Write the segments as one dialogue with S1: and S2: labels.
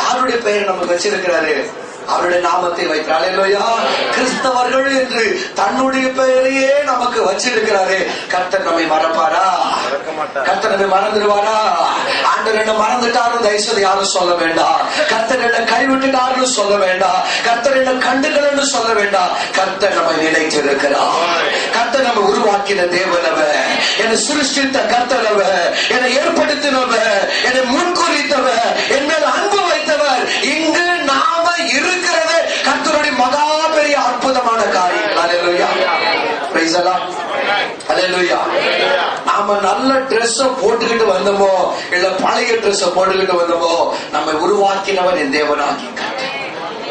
S1: யாருடைய பெயர் நமக்கு வச்சிருக்கிறாரு? அவருடைய நாமத்தை வைக்கிறார். அல்லேலூயா. கிறிஸ்தவர்கள் என்று தன்னுடைய பெயரையே நமக்கு வச்சிருக்கிறாரு. கர்த்தர் நம்மை மறப்பாரா? கர்த்தர் நம்மை மறந்துடுவாரா? ஆண்டவர் என்ன மறந்துட்டாரும் தயவுசெய்து யாரும் சொல்ல வேண்டாம். கர்த்தர் என்ன கைவிட்டுட்டாரும் சொல்ல வேண்டாம். கர்த்தர் என்ன கண்டுகள் சொல்ல வேண்டாம். கர்த்தர் நம்மை நினைத்திருக்கிறார். கர்த்தர் நம்ம உருவாக்கின தேவனவர், என்னை சிருஷ்டித்த கர்த்தரவர், என்னை ஏற்படுத்தினவர், என்னை முன்குறித்தவர், என் மேல் அன்பு வைத்தவர். இங்கு நாம இருக்கிறது கர்த்தருடைய மகா பெரிய அற்புதமான காரியம். அல்லேலூயா. Praise the Lord. அல்லேலூயா. நாம நல்ல ட்ரெஸ் போட்டுக்கிட்டு வந்தோமோ இல்ல பழைய ட்ரெஸ் போட்டுக்கிட்டு வந்தோமோ, நம்மை உருவாக்கினவர் என் தேவனாகிய கர்த்தர்.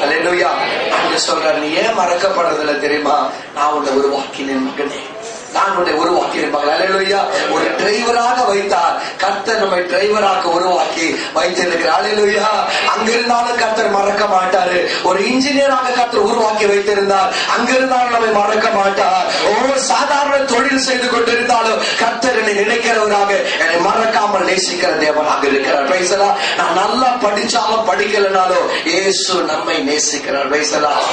S1: அல்லேலூயா. அங்க சொல்றாரு, நீ ஏன் மறக்கப்படுறதில்ல தெரியுமா? நான் உன்னை உருவாக்கினேன் மகனே, நான் உன்னை உருவாக்கியிருப்பாங்க. அல்லேலூயா. ஒரு டிரைவராக வைத்தார் கர்த்தர், நம்மை டிரைவராக உருவாக்கி வைத்திருக்கிறார். அல்லேலூயா. அங்கிருந்தாலும் கர்த்தர் மறக்க மாட்டாரு. ஒரு இன்ஜினியராக கர்த்தர் உருவாக்கி வைத்திருந்தார், அங்கிருந்தாலும் நம்மை மறக்க மாட்டார். ஒவ்வொரு சாதாரண தொழில் செய்து கொண்டிருந்தாலும் கர்த்தர் என்னை நினைக்கிறவராக, என்னை மறக்காமல் நேசிக்கிற தேவனாக இருக்கிறார். Praise the Lord. நான் நல்லா படிச்சாலும் படிக்கலனாலும் இயேசு நம்மை நேசிக்கிறார். Praise the Lord.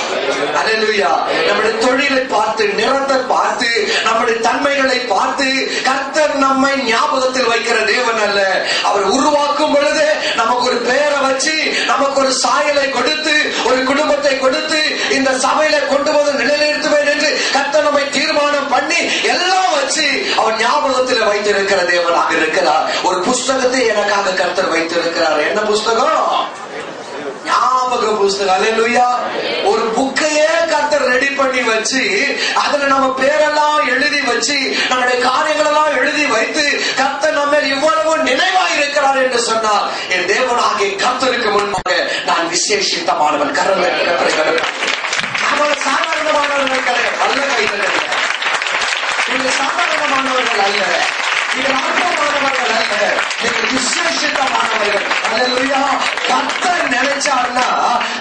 S1: அல்லேலூயா. நம்முடைய தொழிலை பார்த்து, நிறத்தை பார்த்து, நம்முடைய தன்மைகளை பார்த்து கர்த்தர் நம்மை ஞாபகத்தில் வைக்கிற தேவன் அல்ல. அவர் உருவாக்கும் பொழுது நமக்கு ஒரு பெயரை வச்சு, நமக்கு ஒரு சாயலை கொடுத்து, ஒரு குடும்பத்தை கொடுத்து, இந்த சபையில கொண்டு வந்து நிலைநிறுத்துவேன் என்று கர்த்தர் நம்மை தீர்மானம் பண்ணி எல்லாம் வச்சு அவர் ஞாபகத்தில் வைத்திருக்கிற தேவனாக இருக்கிறார். ஒரு புஸ்தகத்தை எனக்காக கர்த்தர் வைத்திருக்கிறார். என்ன புஸ்தகம்? ஞாபக புஸ்தகம். அல்லேலூயா. ஒரு புக்கையே கர்த்தர் ரெடி பண்ணி வச்சு, அதுல நம்ம பேரெல்லாம் எழுதி வச்சு, நம்முடைய காரியங்கள் எல்லாம் எழுதி வைத்து கர்த்தர் நம்ம இவ்வளவு நினைவாக இருக்கிறார் என்று சொன்னார். என் தேவனாகிய கர்த்தருக்கு முன்பாக நான் விசேஷித்தமானவன். கர்த்தர் சாதாரணமானவர்கள் கிடையாது. நல்ல கைகள் நீங்கள் சாதாரணமானவர்கள் அல்ல, நீங்கள் அற்பமானவர்கள் அல்ல, நீங்கள் விசேஷித்தமானவர்கள். அல்லேலூயா. கர்த்தர் நினைச்சார்னா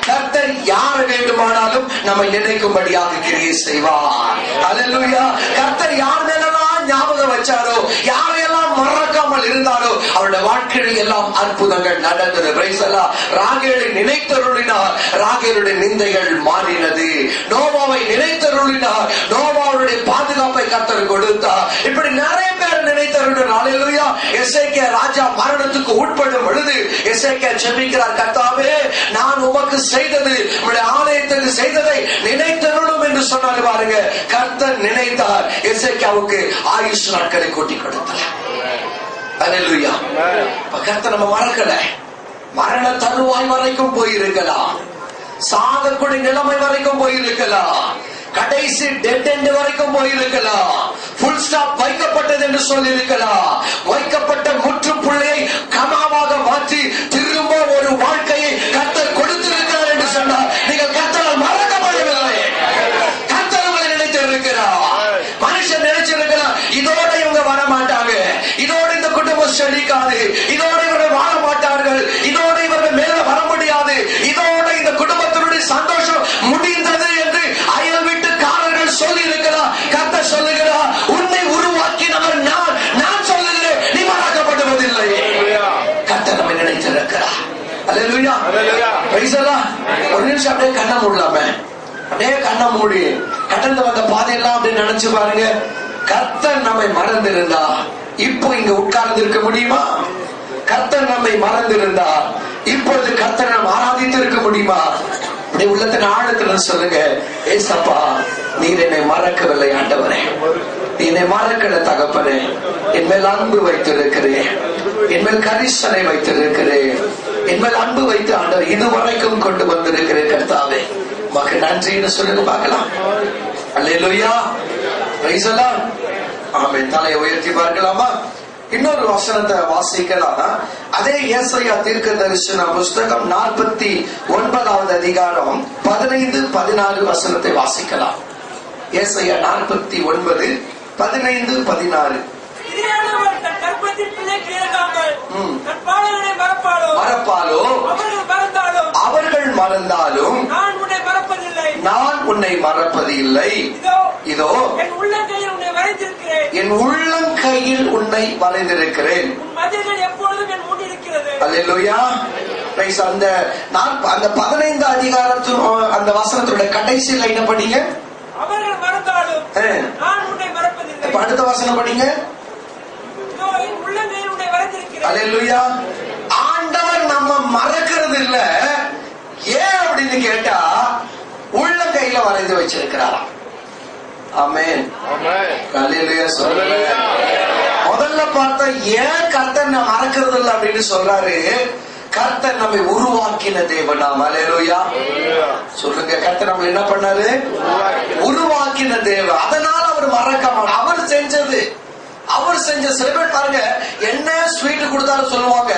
S1: கர்த்தர் யார் வேண்டுமானாலும் நம்மை நினைக்கும்படியாக கிரியை செய்வார். அல்லேலூயா. கர்த்தர் யார் மேலெல்லாம் ஞாபகம் வச்சாரோ, யாரையெல்லாம் மறக்காமல் இருந்தாரோ, அவருடைய வாழ்க்கையில் எல்லாம் அற்புதங்கள் நடந்தது. Price the Lord. ராகேலை நினைத்தருளினார், ராகேலுடைய நிந்தைகள் மாறினது. நோவாவை நினைத்தருளினார், நோவாவுடைய பாதுகாப்பை கர்த்தர் கொடுத்தார். இப்படி நிறைய பேர் நினைத்தருளினார். அல்லேலூயா. எசேக்கியா ராஜா மரணத்துக்கு உட்படும் பொழுது எசேக்கியா ஜெபிக்கிறார், கர்த்தாவே நான் உமக்கு செய்தது, உம்முடைய ஆலயத்துக்கு செய்ததை நினைத்தருளும் என்று சொன்னார். பாருங்க, கர்த்தர் நினைத்தார். எசேக்கியாவுக்கு ஆயுஷ் நாட்களை கூட்டி கொடுத்தார். அல்லேலூயா. கர்த்தர் நம்ம மறக்கல. மரண தருவாய் வரைக்கும் போயிருக்கலாம், சாகக்கூடிய நிலைமை வரைக்கும் போயிருக்கலாம், கடைசி டெட் எண்ட் வரைக்கும் போயிருக்கலாம், ஃபுல் ஸ்டாப் வைக்கப்பட்டது என்று சொல்லி இருக்கலாம், வைக்கப்பட்ட முற்றுப்புள்ளியை கமாவாக மாற்றி திரும்ப ஒரு வாழ்க்கையை கர்த்தர் கொடுத்திருக்கிறார் என்று சொன்னார். நீங்கள் கர்த்தரால் மறக்கப்படவில்லை. கர்த்தர் உங்களை நினைத்திருக்கிறார். மனுஷன் நினைச்சிருக்கிறார், இதோட இவங்க வர மாட்டாங்க, இதோட இந்த குடும்பம் செழிக்காது, இதோட இவர்கள் வாழ மாட்டார்கள், இதோட இவர்கள் மேல வர முடியாது, இதோட இந்த குடும்பத்தினுடைய சந்தோஷம் முடிந்தது என்று அயல் வீட்டுக்காரர்கள் சொல்லி இருக்கிறார். கர்த்தர் சொல்லுகிறார், உன்னை உருவாக்கினவர் நான், நான் சொல்லுகிறேன், நீ மறக்கப்படுவதில்லை. கர்த்தர் நம்மை நினைத்திருக்கிறார். அல்லேலூயா. Praise the Lord. ஒரு நிமிஷம் அப்படியே கண்ணை மூடலாம, அப்படியே கண்ணை மூடி கடந்து வந்த பாதையெல்லாம் அப்படியே நினைச்சு பாருங்க. கர்த்தர் நம்மை மறந்திருந்தா இப்போ இங்க உட்கார்ந்து இருக்க முடியுமா? கர்த்தர் நம்மை மறந்திருந்தா இப்பொழுது கர்த்தர் நம்ம ஆராதித்து இருக்க முடியுமா? அப்படி உள்ளத்தின் ஆழத்துல சொல்லுங்க, ஏசப்பா நீர் என்னை மறக்கவில்லை ஆண்டவரே, நீ என்னை மறக்கல தகப்பனே, என் மேல் அன்பு வைத்திருக்கிறேன், என் மேல் கரிசனை வைத்திருக்கிறேன், என் மேல் அன்பு வைத்து ஆண்டவர் இதுவரைக்கும் கொண்டு வந்திருக்கிறேன். கர்த்தாவே உமக்கு நன்றின்னு சொல்லுங்க பார்க்கலாம். அல்லேலூயா. Praise the Lord. ஆமென். தலையை உயர்த்தி பார்க்கலாமா? இன்னொரு வசனத்தை வாசிக்கலாம். அதே ஏசாயா தீர்க்கதரிசன புஸ்தகம் 49வது அதிகாரம் 15-14 வசனத்தை வாசிக்கலாம். ஏசாயா 49, 15, 16. மறப்பாலோ அவர்கள் மறந்தாலும் நான் உன்னை மறப்பதில்லை. இதோ என் உள்ளங்கையில் உன்னை வரைந்திருக்கிறேன். அல்லேலூயா. அந்த 15 அதிகாரத்தின் அந்த வசனத்தோட கடைசி லைனை படிங்க.
S2: அவர்கள் மறந்தாலும் நான் உன்னை மறப்பதில்லை.
S1: அடுத்த வசனம் படிங்க. அல்லேலூயா. ஆண்டவர் நம்ம மறக்கிறது இல்ல. ஏன் அப்படின்னு கேட்டா உள்ள கையில வரைந்து வச்சிருக்கிறாராம். ஆமென். அல்லேலூயா. சொல்லுங்க. முதல்ல பார்த்தா ஏன் கர்த்தர் நம்ம மறக்கிறது இல்ல அப்படின்னு சொல்றாரு. கர்த்தர் நம்மை உருவாக்கின தேவனாம். அல்லேலூயா. சொல்லுங்க. கர்த்தர் நம்ம என்ன பண்ணாரு? உருவாக்கின தேவன். அதனால அவர் மறக்க மாட்டார். அவர் செஞ்சது, அவர் செஞ்ச. சில பேர் பாருங்க, என்ன ஸ்வீட் கொடுத்தாலும் சொல்லுவாங்க,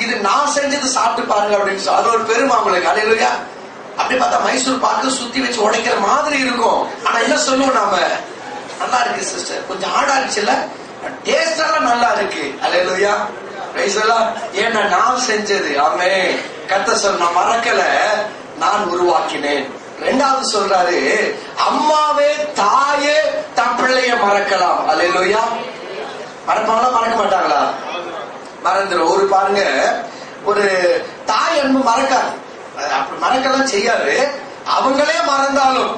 S1: இது நான் செஞ்சது சாப்பிட்டு பாருங்க அப்படின்னு சொல்லி. அது ஒரு பெருமை அவங்களுக்கு. அல்லேலூயா. அப்படி பார்த்தா மைசூர் பாக்கு சுத்தி வச்சு உடைக்கிற மாதிரி இருக்கும். ஆனா என்ன சொல்லுவோம் நாம, நல்லா இருக்கு சிஸ்டர், கொஞ்சம் ஹார்டா இருந்துச்சுல்ல, டேஸ்ட் எல்லாம் நல்லா இருக்கு. அல்லேலூயா. ஏன்னா நான் செஞ்சது. ஆமென். கர்த்தர் சொல்ல, நான் மறக்கல, நான் உருவாக்கினேன். ரெண்டாவது சொல்றாரு, அம்மாவே தாயே தன் பிள்ளைய மறக்கலாம். அல்லேலூயா. மறப்பாங்களா மறக்க மாட்டாங்களா? மறந்துடும். ஒரு பாருங்க, ஒரு தாய் அன்பு மறக்காது, அப்படி மறக்கலாம் செய்யாது. அவங்களே மறந்தாலும்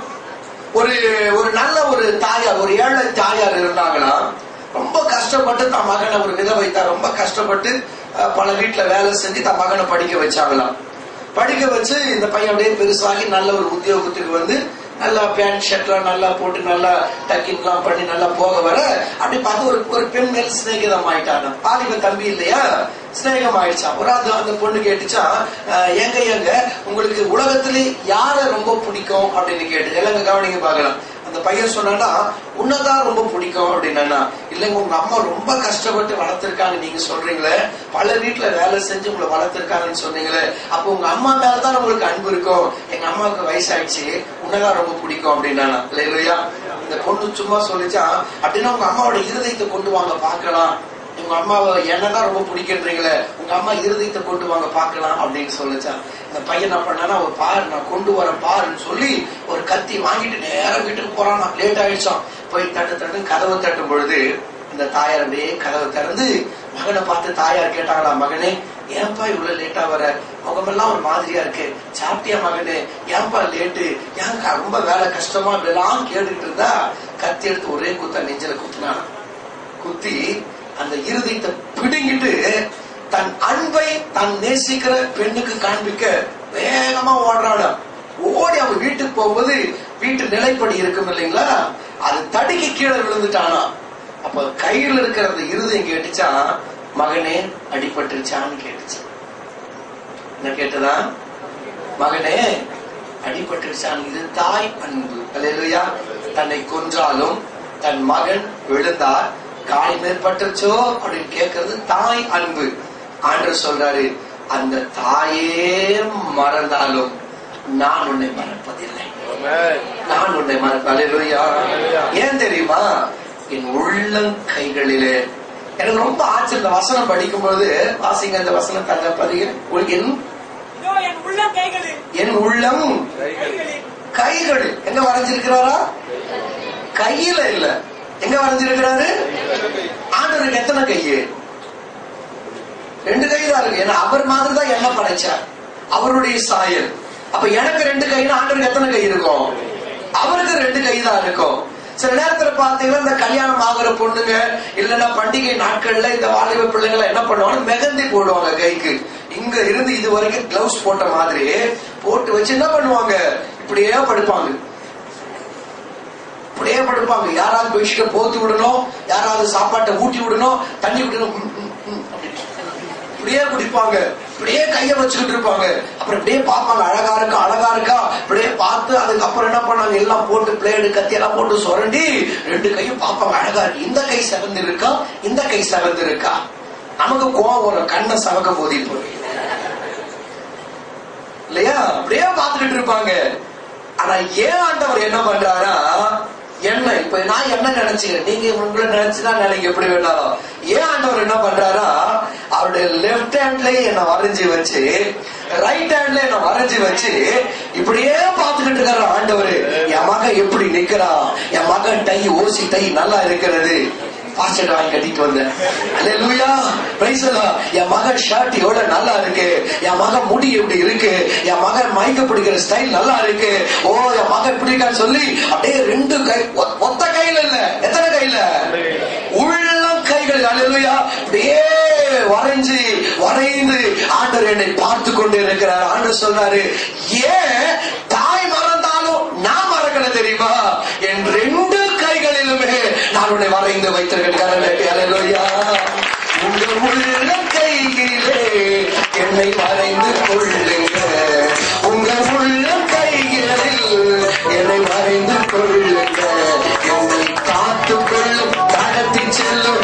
S1: ஒரு நல்ல ஒரு தாயார், ஒரு ஏழை தாயார் இருந்தாங்கன்னா, ரொம்ப கஷ்டப்பட்டு தன் மகனை, ஒரு விதவை தான், ரொம்ப கஷ்டப்பட்டு பல வீட்டுல வேலை செஞ்சு தன் மகனை படிக்க வச்சாங்களாம். படிக்க வச்சு இந்த பையன் அப்படியே பெருசாகி நல்ல ஒரு உத்தியோகத்துக்கு வந்து நல்லா பேண்ட் ஷர்ட்லாம் நல்லா போட்டு நல்லா டக்கின்லாம் பண்ணி நல்லா போக வர, அப்படி பார்த்து ஒரு பெண் மேல் சிநேகிதம் ஆயிட்டாங்க. பாலிப தம்பி இல்லையா, சிநேகம் ஆயிடுச்சா. ஒரு அந்த பொண்ணு கேட்டுச்சா, எங்க உங்களுக்கு உலகத்திலே யார ரொம்ப பிடிக்கும் அப்படின்னு கேட்டு. எல்லாம் கவனிங்க பார்க்கலாம். அந்த பையன் சொன்னா, உன்னதான் ரொம்ப பிடிக்கும் அப்படின்னா. இல்லைங்க, உங்க அம்மா ரொம்ப கஷ்டப்பட்டு வளர்த்திருக்காங்க நீங்க சொல்றீங்களே, பல வீட்டுல வேலை செஞ்சு உங்களை வளர்த்திருக்காங்கன்னு சொன்னீங்களே, அப்ப உங்க அம்மா மேலதான் உங்களுக்கு அன்பு இருக்கும். எங்க அம்மாவுக்கு வயசாயிடுச்சு, உன்னதான் ரொம்ப பிடிக்கும் அப்படின்னா. இல்லையா? இந்த பொண்ணு சும்மா சொல்லிச்சா, அப்படின்னா உங்க அம்மாவோட இருதயத்தை கொண்டு வாங்க பாக்கலாம், உங்க அம்மாவை என்னதான் ரொம்ப பிடிக்கின்றீங்களே, உங்க அம்மா இருதயத்தை கொண்டு வாங்க பாக்கலாம் அப்படின்னு சொல்லிச்சா. இந்த பையன் என்ன பண்ணானா, ஒரு பாரு, நான் கொண்டு வரேன் பாருன்னு சொல்லி ஒரு கத்தி வாங்கிட்டு நேரம் வீட்டுக்கு போறான். லேட் ஆயிடுச்சான். போய் தட்டு கதவை தட்டும் பொழுது இந்த தாயார் அப்படியே கதவை திறந்து மகனை பார்த்து தாயார் கேட்டாங்களா, மகனே ஏன்பா இவ்வளவு லேட்டா வர, முகமெல்லாம் ஒரு மாதிரியா இருக்கு, சாப்பிட்டியா மகனே, ஏன்பா லேட்டு, ஏன் ரொம்ப வேலை கஷ்டமா இப்படிலாம் கேட்டுக்கிட்டு இருந்தா, கத்தி எடுத்து ஒரே குத்த நெஞ்சில குத்தினானா. குத்தி அந்த இருதயத்தை பிடுங்கிட்டு தன் அன்பை தன் நேசிக்கிற பெண்ணுக்கு காண்பிக்க வேகமா ஓடுறாள். ஓடி அவன் வீட்டுக்கு போகும்போது வீட்டு நிலைப்படி இருக்கும் இல்லைங்களா, அது தடுக்கி கீழே விழுந்துட்டானா. அப்ப கையில் இருக்கிற அந்த இருதயம் கேட்டுச்சா, மகனே அடிபட்டுருச்சான்னு கேட்டுச்சு. என்ன கேட்டதா? மகனே அடிபட்டுருச்சான். இது தாய் அன்பு. அல்லேலூயா. தன்னை கொன்றாலும் தன் மகன் விழுந்தார், காய் மேற்பட்டுச்சோ அப்படின்னு கேட்கறது தாய் அன்பு. ஆண்டவர் சொல்றாரு, அந்த தாயே மறந்தாலும் நான் உன்னை மறப்பதில்லை, நான் உன்னை மறப்பதில்லை. ஏன் தெரியுமா? என் உள்ளம் கைகளிலே. எனக்கு ரொம்ப ஆச்சரியம். இந்த வசனம் படிக்கும் பொழுது, வாசிங்க அந்த வசனம் தங்க பதிக. என் உள்ளம் கைகளில். எங்க வரைஞ்சிருக்கிறாரா? கையில இல்ல, எங்க வரைஞ்சிருக்கிறாரு? ஆண்டவருக்கு எத்தனை கையு? 2 கை தான் இருக்கு. ஏன்னா அவர் மாதிரி தான் என்ன படைச்சார், அவருடைய சாயல். அப்ப எனக்கு 2 கைனா ஆண்டவருக்கு எத்தனை கை இருக்கும்? அவருக்கு 2 கை தான் இருக்கும். சில நேரத்துல பாத்தீங்கன்னா இந்த கல்யாணம் ஆகிற பொண்ணுங்க இல்லன்னா பண்டிகை நாட்கள்ல இந்த வாலிப பிள்ளைங்களை என்ன பண்ணுவாங்க, மெகந்தி போடுவாங்க கைக்கு. இங்க இருந்து இது வரைக்கும் கிளவுஸ் போட்ட மாதிரி போட்டு வச்சு என்ன பண்ணுவாங்க, இப்படியே படுப்பாங்க, இப்படியே படுப்பாங்க. யாராவது பெட்ஷீட்டை போத்தி விடணும், யாராவது சாப்பாட்டை ஊட்டி விடணும், தண்ணி விடணும், இப்படியே குடிப்பாங்க, இப்படியே கைய வச்சுக்கிட்டு இருப்பாங்க. அப்புறம் இப்படியே பார்ப்பாங்க, அழகா இருக்கா அழகா இருக்கா, இப்படியே பார்த்து அதுக்கப்புறம் என்ன பண்ணாங்க, எல்லாம் போட்டு பிளேடு கத்தி எல்லாம் போட்டு சுரண்டி 2 கையும் பார்ப்பாங்க, அழகா இருக்கு. இந்த கை செவந்து இருக்கா, இந்த கை செவந்து இருக்கா. நமக்கு கோவம் வரும், கண்ணை சவக்க போதி போய் இல்லையா, அப்படியே பார்த்துக்கிட்டு இருப்பாங்க. ஆனா ஏன் ஆண்டவர் என்ன பண்றாரா, என்ன இப்ப நான் என்ன நினைச்சேன், நீங்க உங்களை நினைச்சுன்னா நினைக்க எப்படி வேணாலும். ஏன் ஆண்டவர் என்ன பண்றாரா, அவருடைய லெப்ட் ஹேண்ட்லயே என்ன வரைஞ்சி வச்சு, ரைட் ஹேண்ட்ல என்ன வரைஞ்சி வச்சு இப்படியே பார்த்துக்கிட்டு இருக்காரு ஆண்டவர். என் மகன் எப்படி நிக்கிறா, என் மகன் டை ஓசி டை நல்லா இருக்கிறது, பாஸ்டர் வாங்கி கட்டிட்டு வந்தேன். அல்லேலூயா, பிரைஸ் தி லார்ட். என் மகன் ஷர்ட் எவ்வளவு நல்லா இருக்கு, என் மகன் முடி எப்படி இருக்கு, என் மகன் மைக்க பிடிக்கிற ஸ்டைல் நல்லா இருக்கு, ஓ என் மகன் பிடிக்கான்னு சொல்லி அப்படியே 2 கை, ஒத்த கையில இல்ல, எத்தனை கையில, உள்ளம் கைகள். அல்லேலூயா, அப்படியே வரைந்து ஆண்டவர் என்னை பார்த்து கொண்டு இருக்கிறார். ஆண்டவர் சொல்றாரு, ஏன் தாய் மறந்தாலும் நான் மறக்கல தெரியுமா, என் 2 கைகளிலுமே நான் உன்னை வரைந்து வைத்திருக்கிறேன். அல்லேலூயா, உங்கள் உள்ளம் கையிலே என்னை வரைந்து கொள்ளுங்க, உங்கள் உள்ளம் கைகளில் என்னை வரைந்து கொள்ளுங்க, என்னை காத்து கொள்ளும், கடத்தி செல்லும்.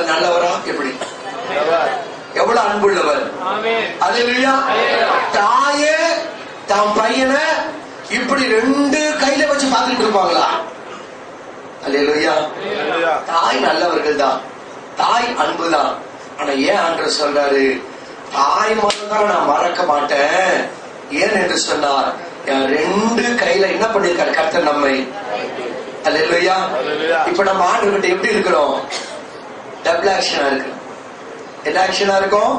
S1: நல்லவரா, எப்படி எவ்வளவு அன்புள்ளவர். அல்லேலூயா, தாயே தம் பையனை இப்படி 2 கையில வச்சு பார்த்துட்டு இருப்பாங்களா? அல்லேலூயா, தாய் நல்லவர்கள் தான், தாய் அன்பு தான். ஆனா ஏன் ஆண்டவர் சொல்றாரு, தாய் மட்டும்தான் நான் மறக்க மாட்டேன். ஏன் என்று சொன்னார், 2 கையில என்ன பண்ணிருக்காரு கர்த்தர் நம்மை. அல்லேலூயா, இப்ப நம்ம ஆண்டவர்கிட்ட எப்படி இருக்கிறோம், டபுள் ஆக்ஷனா இருக்கு. என்ன ஆக்ஷனா இருக்கும்?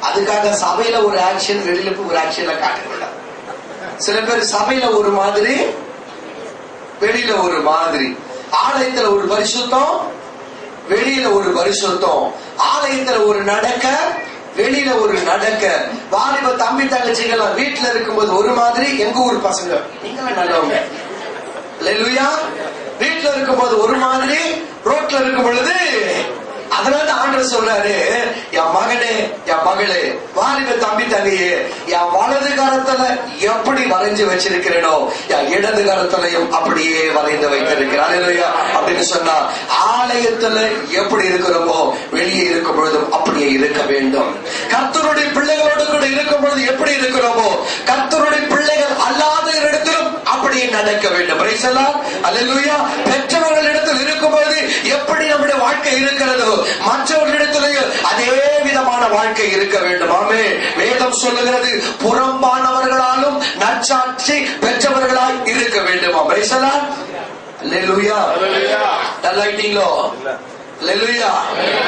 S1: அதுக்காக சபையில ஒரு ஆக்ஷன், வெளியில ஒரு ஆக்ஷன்ல காட்டுறோம். சில பேர் சபையில ஒரு மாதிரி, வெளியில ஒரு மாதிரி. ஆலயத்துல ஒரு பரிசுத்தம், வெளியில ஒரு பரிசுத்தம். ஆலயத்துல ஒரு நடக்க, வெளியில ஒரு நடக்க. வாலிப தம்பி தங்கச்சிகள் வீட்டுல இருக்கும்போது ஒரு மாதிரி, எங்க ஊர் பசங்க நீங்க நல்லவங்க. அல்லேலூயா, வீட்டுல இருக்கும்போது ஒரு மாதிரி, ரோட்ல இருக்கும் பொழுது. அதனால ஆண்டவர் சொல்றாரு, என் மகனே என் மகளே, வாலிப தம்பி தங்கையே, என் வலது கரத்துல எப்படி வரைஞ்சு வச்சிருக்கிறேனோ என் இடது கரத்திலையும் அப்படியே வரைந்து வைத்திருக்கிறேன். அல்லேலூயா, அப்படின்னு சொன்னா ஆலயத்துல எப்படி இருக்கிறோமோ வெளியே இருக்கும் பொழுதும் அப்படியே இருக்க வேண்டும். கர்த்தருடைய பிள்ளைகளோடு கூட இருக்கும் பொழுது எப்படி இருக்கிறோமோ கர்த்தருடைய பிள்ளைகள் அல்லாத இடத்திலும் அப்படியே நடக்க வேண்டும். Praise the Lord. அல்லேலூயா, பெற்றவர்களிடத்தில் இருக்கும் பொழுது எப்படி நம்முடைய வாழ்க்கை இருக்கிறதோ மற்றவர்களிடத்திலேயும் அதே விதமான வாழ்க்கை இருக்க வேண்டும். ஆமே, வேதம் சொல்லுகிறது, புறம்பானவர்களாலும் நற்சாட்சி பெற்றவர்களாய் இருக்க வேண்டும். Praise the Lord. அல்லேலூயா, நல்லாயிட்டீங்களோ? அல்லேலூயா,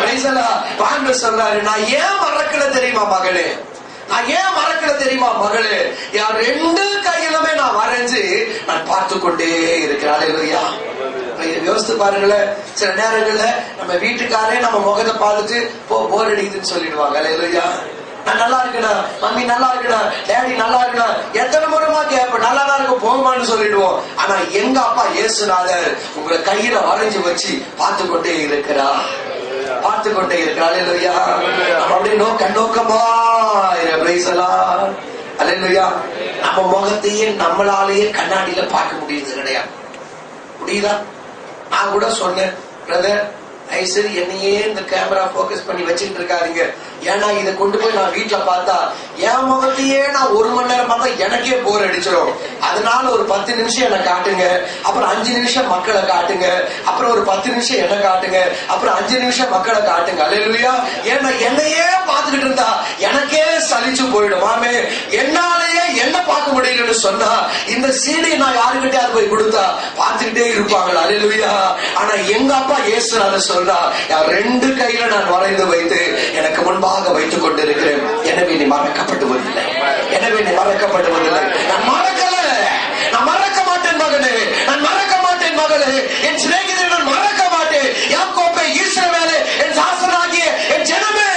S1: பிரைஸ் தி லார்ட். ஆண்டவர் சொல்றாரு, நான் ஏன் மறக்கல தெரியுமா மகளே, நான் ஏன் மறக்கல தெரியுமா மகளே, என் 2 கையிலுமே நான் வரைஞ்சு நான் பார்த்து கொண்டே இருக்கிறேன். அல்லேலூயா, யோசித்து பாருங்களேன். சில நேரங்கள்ல நம்ம வீட்டுக்காரே நம்ம முகத்தை பார்த்துட்டு போர் அடிக்குதுன்னு சொல்லிடுவாங்க. அல்லேலூயா, நான் நல்லா இருக்கேனா, மம்மி நல்லா இருக்கேனா, டேடி நல்லா இருக்கேனா, எத்தனை முறைமா கேட்பேன், நல்லா தான் இருக்கும் போகுமான்னு சொல்லிடுவோம். ஆனா எங்க அப்பா இயேசுநாதர் உங்களை கையில வரைஞ்சு வச்சு பார்த்து கொண்டே இருக்கிறா, பார்த்து கொண்டே இருக்கிறா. அல்லேலூயா, அப்படியே நோக்கமா. Price the Lord. அல்லேலூயா, நம்ம முகத்தையே நம்மளாலேயே கண்ணாடியில பார்க்க முடியுது கிடையாது. முடியுதா? நான் கூட சொன்னேன், பிரதர் ஐசரி என்னையே இந்த கேமரா போக்கஸ் பண்ணி வச்சுட்டு இருக்காதீங்க, ஏன்னா இதை கொண்டு போய் நான் வீட்டுல பார்த்தா என் முகத்தையே நான் 1 மணி நேரம் பார்த்தா எனக்கே போர் அடிச்சிடும். அதனால ஒரு 10 நிமிஷம் என்ன காட்டுங்க, அப்புறம் 5 நிமிஷம் மக்களை காட்டுங்க, அப்புறம் ஒரு 10 நிமிஷம் என்ன காட்டுங்க, அப்புறம் 5 நிமிஷம் மக்களை காட்டுங்க. அல்லேலூயா, ஏன்னா என்னையே பார்த்துக்கிட்டு இருந்தா எனக்கே சலிச்சு போயிடும். ஆமே, என்னாலேயே என்ன பார்க்க முடியலன்னு சொன்னா இந்த சீடை நான் யாருக்கிட்டே போய் கொடுத்தா பார்த்துக்கிட்டே இருப்பாங்க. அல்லேலூயா, ஆனா எங்க அப்பா இயேசுநாதர் சொல்றா, 2 கையில நான் வரைந்து வைத்து எனக்கு முன்பாக வைத்துக் கொண்டிருக்கிறேன். எனவே நீ மறக்கப்படுவதில்லை, எனவே நீ மறக்கப்படுவதில்லை. நான் மறக்கல, நான் மறக்க மாட்டேன் மகனே, நான் மறக்க மாட்டேன் மகளே, என் சிநேகிதரை நான் மறக்க மாட்டேன். யாக்கோபே, இஸ்ரவேலே, என் தாசனாகிய என் ஜனமே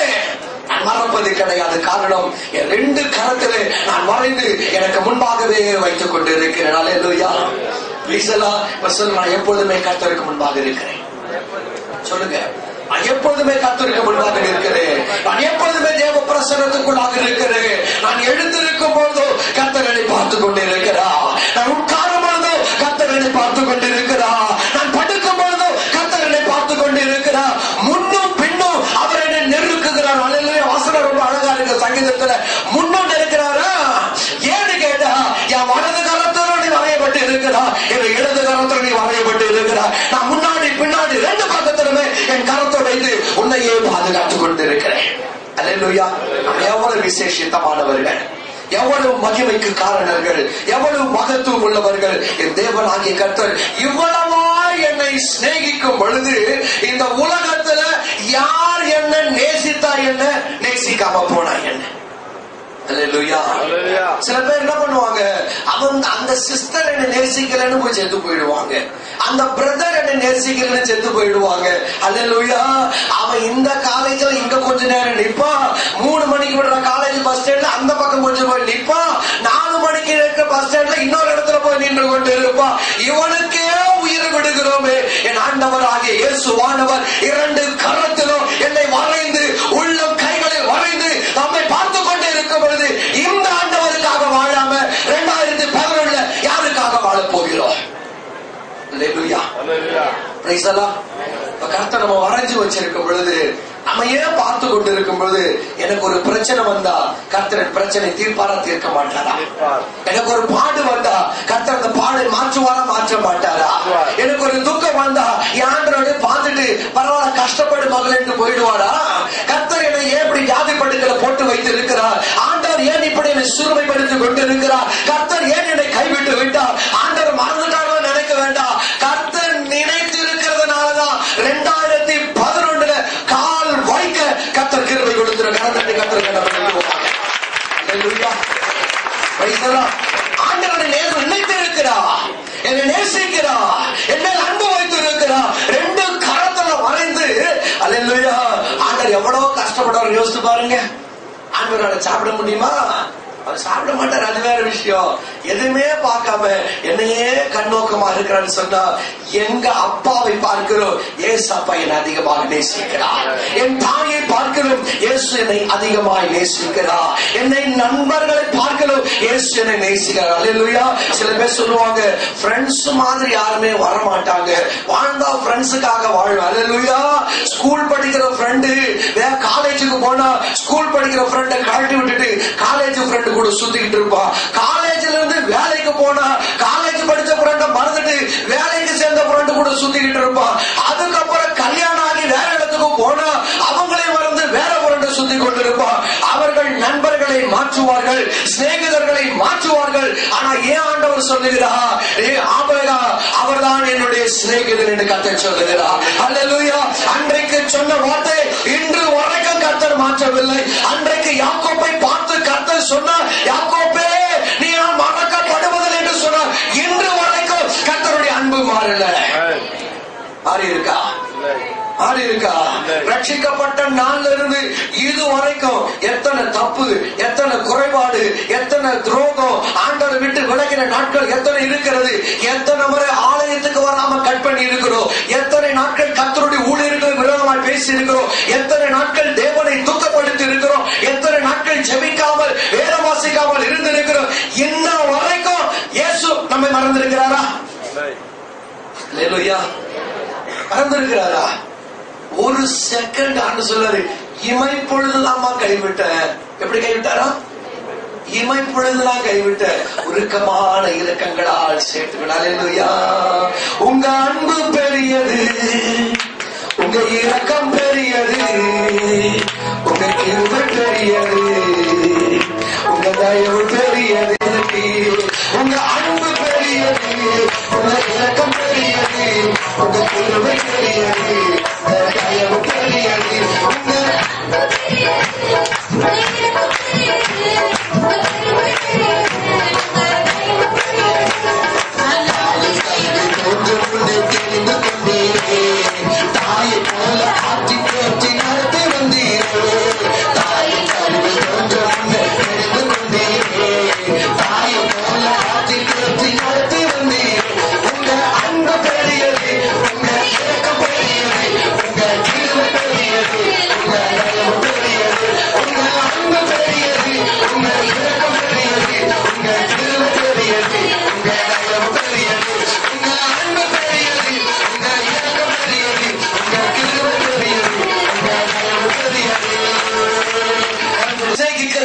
S1: நான் மறப்பது கிடையாது. காரணம், என் 2 கரத்திலே நான் வரைந்து எனக்கு முன்பாகவே வைத்துக் கொண்டிருக்கிறேன். அல்லேலூயா, நான் எப்பொழுதுமே கர்த்தருக்கு முன்பாக இருக்கிறேன். சொல்லுங்க, நான் எப்பொழுதுமே கர்த்தருக்கு முன்பாக இருக்கிறேன். நான் எப்பொழுதுமே தேவ பிரசன்னத்துக்குள்ளாக இருக்கிறேன். நான் எழுந்திருக்கும் பொழுதோ கர்த்தர் என்னை பார்த்துக் கொண்டிருக்கிறா, நான் உட்காரும் பொழுதோ கர்த்தர் என்னை பார்த்துக் கொண்டிருக்கிறா, நான் படுக்கும் பொழுதோ கர்த்தர் என்னை பார்த்துக் கொண்டிருக்கிறா. முன்னும் பின்னும் அவர் என்னை நெருக்குகிறார். அல்லேலூயா, வசனம் ரொம்ப அழகா இருக்கு சங்கீதத்துல. முன்னும் நெருக்கிறாரா? ஏன்னு கேட்டா, என் வலது கரத்தோட நீ வரையப்பட்டு இருக்கிறா, என் இடது கரத்தோட நீ வரையப்பட்டு இருக்கிறா. நான் முன்னாடி பின்னாடி 2 பக்கத்திலுமே என் கரத்தோட வைத்து உன்னையே பாதுகாத்துக் கொண்டிருக்கிறேன். அல்லேலூயா, எவ்வளவு விசேஷித்தமானவர்கள், எவ்வளவு மகிமைக்கு காரணர்கள், எவ்வளவு மகத்துவம் உள்ளவர்கள். என் தேவனாகிய கர்த்தர் இவ்வளவாய் என்னை சிநேகிக்கும் பொழுது இந்த உலகத்துல யார் என்ன நேசித்தா என்ன, நேசிக்காம போனா என்ன? சில பேர் என்ன பண்ணுவாங்க, அவங்க அந்த சிஸ்டர் என்ன நேசிக்கலன்னு போய் செத்து போயிடுவாங்க, அந்த பிரதர் என்ன நேசிக்கலன்னு செத்து போயிடுவாங்க. அல்லேலூயா. அவன் இந்த காலேஜ்ல இங்க கொஞ்ச நேரம் நிப்பான், 3 மணிக்கு விடுற காலேஜ் பஸ் ஸ்டாண்ட்ல அந்த பக்கம் கொஞ்சம் போய் நிப்பான், 4 மணிக்கு இருக்கிற பஸ் ஸ்டாண்ட்ல இன்னொரு இடத்துல போய் நின்று கொண்டு இருப்பான். இவனுக்கே உயிர் விடுகிறோமே. என் ஆண்டவராகிய இயேசுவானவர் 2 கரத்திலும் என்னை வரைந்து உள்ளம் கைகளில் வரைந்து நம்மை பார்த்து கொண்டு இருக்கும் பொழுது இந்த ஆண்டவருக்காக வாழாம 2011 யாருக்காக வாழ போகிறோம்? கர்த்தர் நம்ம வரைஞ்சு வச்சிருக்கும் பொழுது, நம்ம ஏன் பார்த்து கொண்டு இருக்கும் பொழுது, எனக்கு ஒரு பிரச்சனை வந்தா கர்த்தர் பிரச்சனை தீர்ப்பாரா, தீர்க்க மாட்டாரா? எனக்கு ஒரு பாடு வந்தா கர்த்தர் அந்த பாடை மாற்றுவாரா, மாற்ற மாட்டாரா? எனக்கு ஒரு துக்கம் வந்தா ஆண்டவரை பார்த்துட்டு பரவாயில்ல கஷ்டப்படு மகள் என்று போயிடுவாரா? கர்த்தர் என்னை ஏன் இப்படி வியாதிப்படுகளை போட்டு வைத்து இருக்கிறார்? ஆண்டவர் ஏன் இப்படி என்னை சிறுமைப்படுத்திக் கொண்டு இருக்கிறார்? கர்த்தர் ஏன் என்னை கைவிட்டு விட்டார்? ஆண்டவர் மறந்துட்டாரோ நினைக்க வேண்டாம். கர்த்தர் நினைத்து இருக்கிறதுனாலதான் 2011 கால் வைக்க கர்த்தர் கிருபை கொடுத்திருக்கிறார். ஆண்டவரை நினைத்து இருக்கிறார், என்னை நேசிக்கிறார், என்னை அன்பு வைத்து இருக்கிறார். 2 கரத்துல வரைந்து அல்லேலூயா. ஆண்டவர் எவ்வளவு கஷ்டப்பட்டவர் யோசித்து பாருங்க. ஆண்டவரால சாப்பிட முடியுமா? அவர் சாப்பிட மாட்டார், அது வேற விஷயம். எதுவுமே பார்க்காம என்னையே கண்ணோக்கமா இருக்கிறான்னு சொன்னா, எங்க அப்பாவை பார்க்கிறோம், இயேசு அப்பா என்னை அதிகமாக நேசிக்கிறார். என் தாயை பார்க்கிறோம், இயேசு என்னை அதிகமாக நேசிக்கிறார். என்னை நண்பர்களை பார்க்கிறோம், இயேசு என்னை நேசிக்கிறார். அல்லேலூயா. சில பேர் சொல்லுவாங்க, ஃப்ரெண்ட்ஸ் மாதிரி யாருமே வர மாட்டாங்க, வாழ்ந்தா ஃப்ரெண்ட்ஸுக்காக வாழ்வேன். அல்லேலூயா. ஸ்கூல் படிக்கிற ஃப்ரெண்டு வேற காலேஜுக்கு போனா ஸ்கூல் படிக்கிற ஃப்ரெண்டை கழட்டி விட்டுட்டு காலேஜ் ஃப்ரெண்டு கூட சுத்திக்கிட்டு இருப்பான். காலேஜ்ல இருந்து வேலைக்கு போனா காலேஜ் படிச்ச ஃப்ரெண்ட மறந்துட்டு வேலைக்கு சேர்ந்த ஃப்ரெண்டு கூட சுத்திக்கிட்டு இருப்பான். அதுக்கப்புறம் கல்யாணம் ஆகி வேற இடத்துக்கு போனா அவங்களே மறந்து வேற ஃப்ரெண்ட சுத்தி கொண்டு இருப்பான். அவர்கள் நண்பர்களை மாற்றுவார்கள், சிநேகிதர்களை மாற்றுவார்கள். ஆனா ஏன் ஆண்டவர் சொல்லுகிறார், அவர்தான் என்னுடைய சிநேகிதர் என்று கர்த்தர் சொல்லுகிறார். அல்லேலூயா. அன்றைக்கு சொன்ன வார்த்தை இன்று வரைக்கும் கர்த்தர் மாற்றவில்லை. அன்றைக்கு யாக்கோபை பார்த்து கர்த்தர் சொன்னார், யாக்கோபே நீ மறக்கப்படுவதில்லை என்று சொன்னார். இன்று வரைக்கும் கர்த்தருடைய அன்பு மாறல. மாறி இருக்கா? மாறி இருக்கா? ரட்சிக்கப்பட்ட நாள்ல இருந்து இது வரைக்கும் எத்தனை தப்பு, எத்தனை குறைபாடு, எத்தனை துரோகம், ஆண்டவரை விட்டு விலகின நாட்கள் எத்தனை இருக்கிறது? எத்தனை முறை ஆலயத்துக்கு வராம கட் பண்ணி இருக்கிறோம்? எத்தனை நாட்கள் கர்த்தருடைய ஊழியர்கள் விரோதமாய் பேசி இருக்கிறோம்? எத்தனை நாட்கள் தேவனை துக்கப்படுத்தி இருக்கிறோம்? எத்தனை நாட்கள் ஜெபிக்காமல் வேதம் வாசிக்காமல் இருந்து இருக்கிறோம்? இன்ன வரைக்கும் இயேசு நம்மை மறந்திருக்கிறாரா? அல்லேலூயா. மறந்திருக்கிறாரா? ஒரு செகண்ட் ஆண்டு சொல்றாரு, இமைப்பொழுதுலாமா கைவிட்ட. எப்படி கைவிட்டாரா? இமைப்பொழுதுலாம் கைவிட்ட உருக்கமான இரக்கங்களால் சேர்த்துவிடால். அல்லேலூயா. உங்க அன்பு பெரியது, உங்க இரக்கம் பெரியது, உங்க கிருபை பெரியது, உங்க தயவு பெரியது, உங்க அன்பு பெரியது, உங்க இரக்கம் பெரியது, உங்க கிருபை பெரியது, உங்க தயவு பெரியது, உங்க தாயை போல ஆட்சி பேச்சு நடத்தி வந்தீரே, தாயை போல ஆட்சி பேச்சு நடத்தி வந்தீரே. உங்க அன்பு பெரியது, உங்க இறக்கம் பெரியது, உங்க கிருபை பெரியது, உங்க தயவு பெரியது, உங்க அன்பு பெரியது, உங்க இறக்கம் பெரியது, உங்க கிருபை பெரியது, உங்க தயவு பெரியது, உங்க அன்பு பெரியது, உங்க இறக்கம் பெரியது, உங்க கிருபை பெரியது, உங்க தயவு பெரியது.